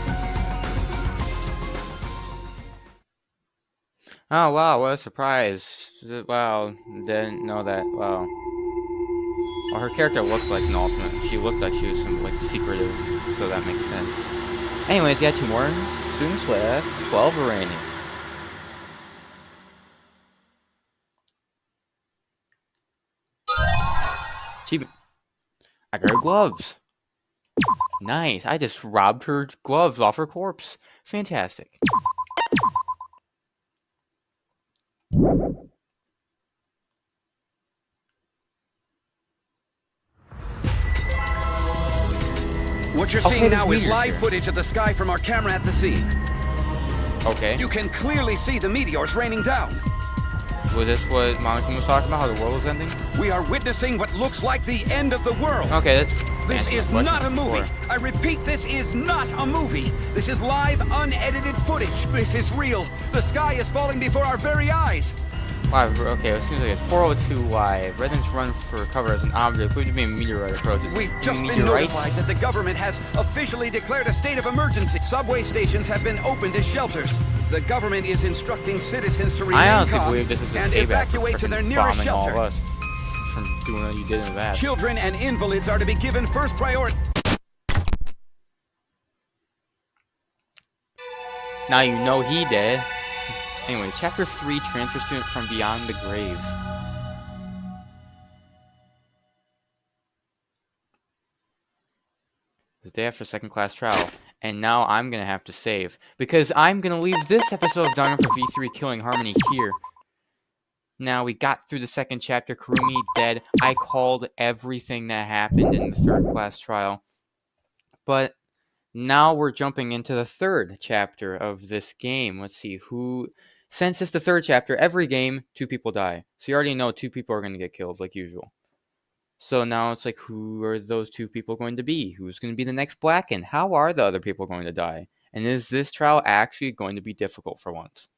Speaker 1: Oh wow, what a surprise. Wow, didn't know that. Wow. Well, her character looked like an ultimate. She looked like she was some like secretive, so that makes sense. Anyways, yeah, 2 more students left. 12 remaining. Achievement. I got her gloves. Nice. I just robbed her gloves off her corpse. Fantastic.
Speaker 14: What you're
Speaker 1: Okay,
Speaker 14: seeing
Speaker 1: there's
Speaker 14: now is
Speaker 1: meteors
Speaker 14: live
Speaker 1: here.
Speaker 14: footage of the sky from our camera at the scene.
Speaker 1: Okay.
Speaker 14: You can clearly see the meteors raining down.
Speaker 1: Was this what Monica was talking about? How the world was ending?
Speaker 14: We are witnessing what looks like the end of the world.
Speaker 1: Okay, that's...
Speaker 14: This is not a movie. I repeat, this is not a movie. This is live, unedited footage. This is real. The sky is falling before our very eyes.
Speaker 1: Wow, okay, it seems like it's 4:02 live. Residents run for cover as an object believed to be a meteorite approaches.
Speaker 14: We've just been notified that the government has officially declared a state of emergency. Subway stations have been opened as shelters. The government is instructing citizens to remain
Speaker 1: I honestly
Speaker 14: calm
Speaker 1: believe this is a
Speaker 14: and
Speaker 1: payback
Speaker 14: evacuate
Speaker 1: for
Speaker 14: to their
Speaker 1: freaking
Speaker 14: nearest
Speaker 1: bombing all
Speaker 14: shelter.
Speaker 1: of us from doing what you did in that.
Speaker 14: Children and invalids are to be given first priority.
Speaker 1: Now you know he did. Anyways, Chapter 3, Transfer Student from Beyond the Grave. The day after second class trial. And now I'm gonna have to save. Because I'm gonna leave this episode of Danganronpa V3 Killing Harmony here. Now, we got through the second chapter. Kurumi dead. I called everything that happened in the third class trial. But now we're jumping into the third chapter of this game. Let's see who... Since it's the third chapter, every game, 2 people die. So you already know 2 people are going to get killed, like usual. So now it's like, who are those 2 people going to be? Who's going to be the next Blacken? How are the other people going to die? And is this trial actually going to be difficult for once?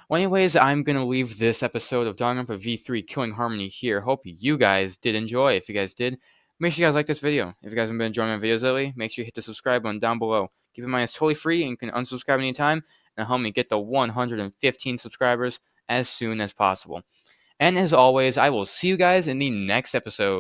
Speaker 1: Well, anyways, I'm going to leave this episode of Danganronpa V3 Killing Harmony here. Hope you guys did enjoy. If you guys did, make sure you guys like this video. If you guys have been enjoying my videos lately, make sure you hit the subscribe button down below. Keep in mind, it's totally free and you can unsubscribe anytime. And help me get the 115 subscribers as soon as possible. And as always, I will see you guys in the next episode.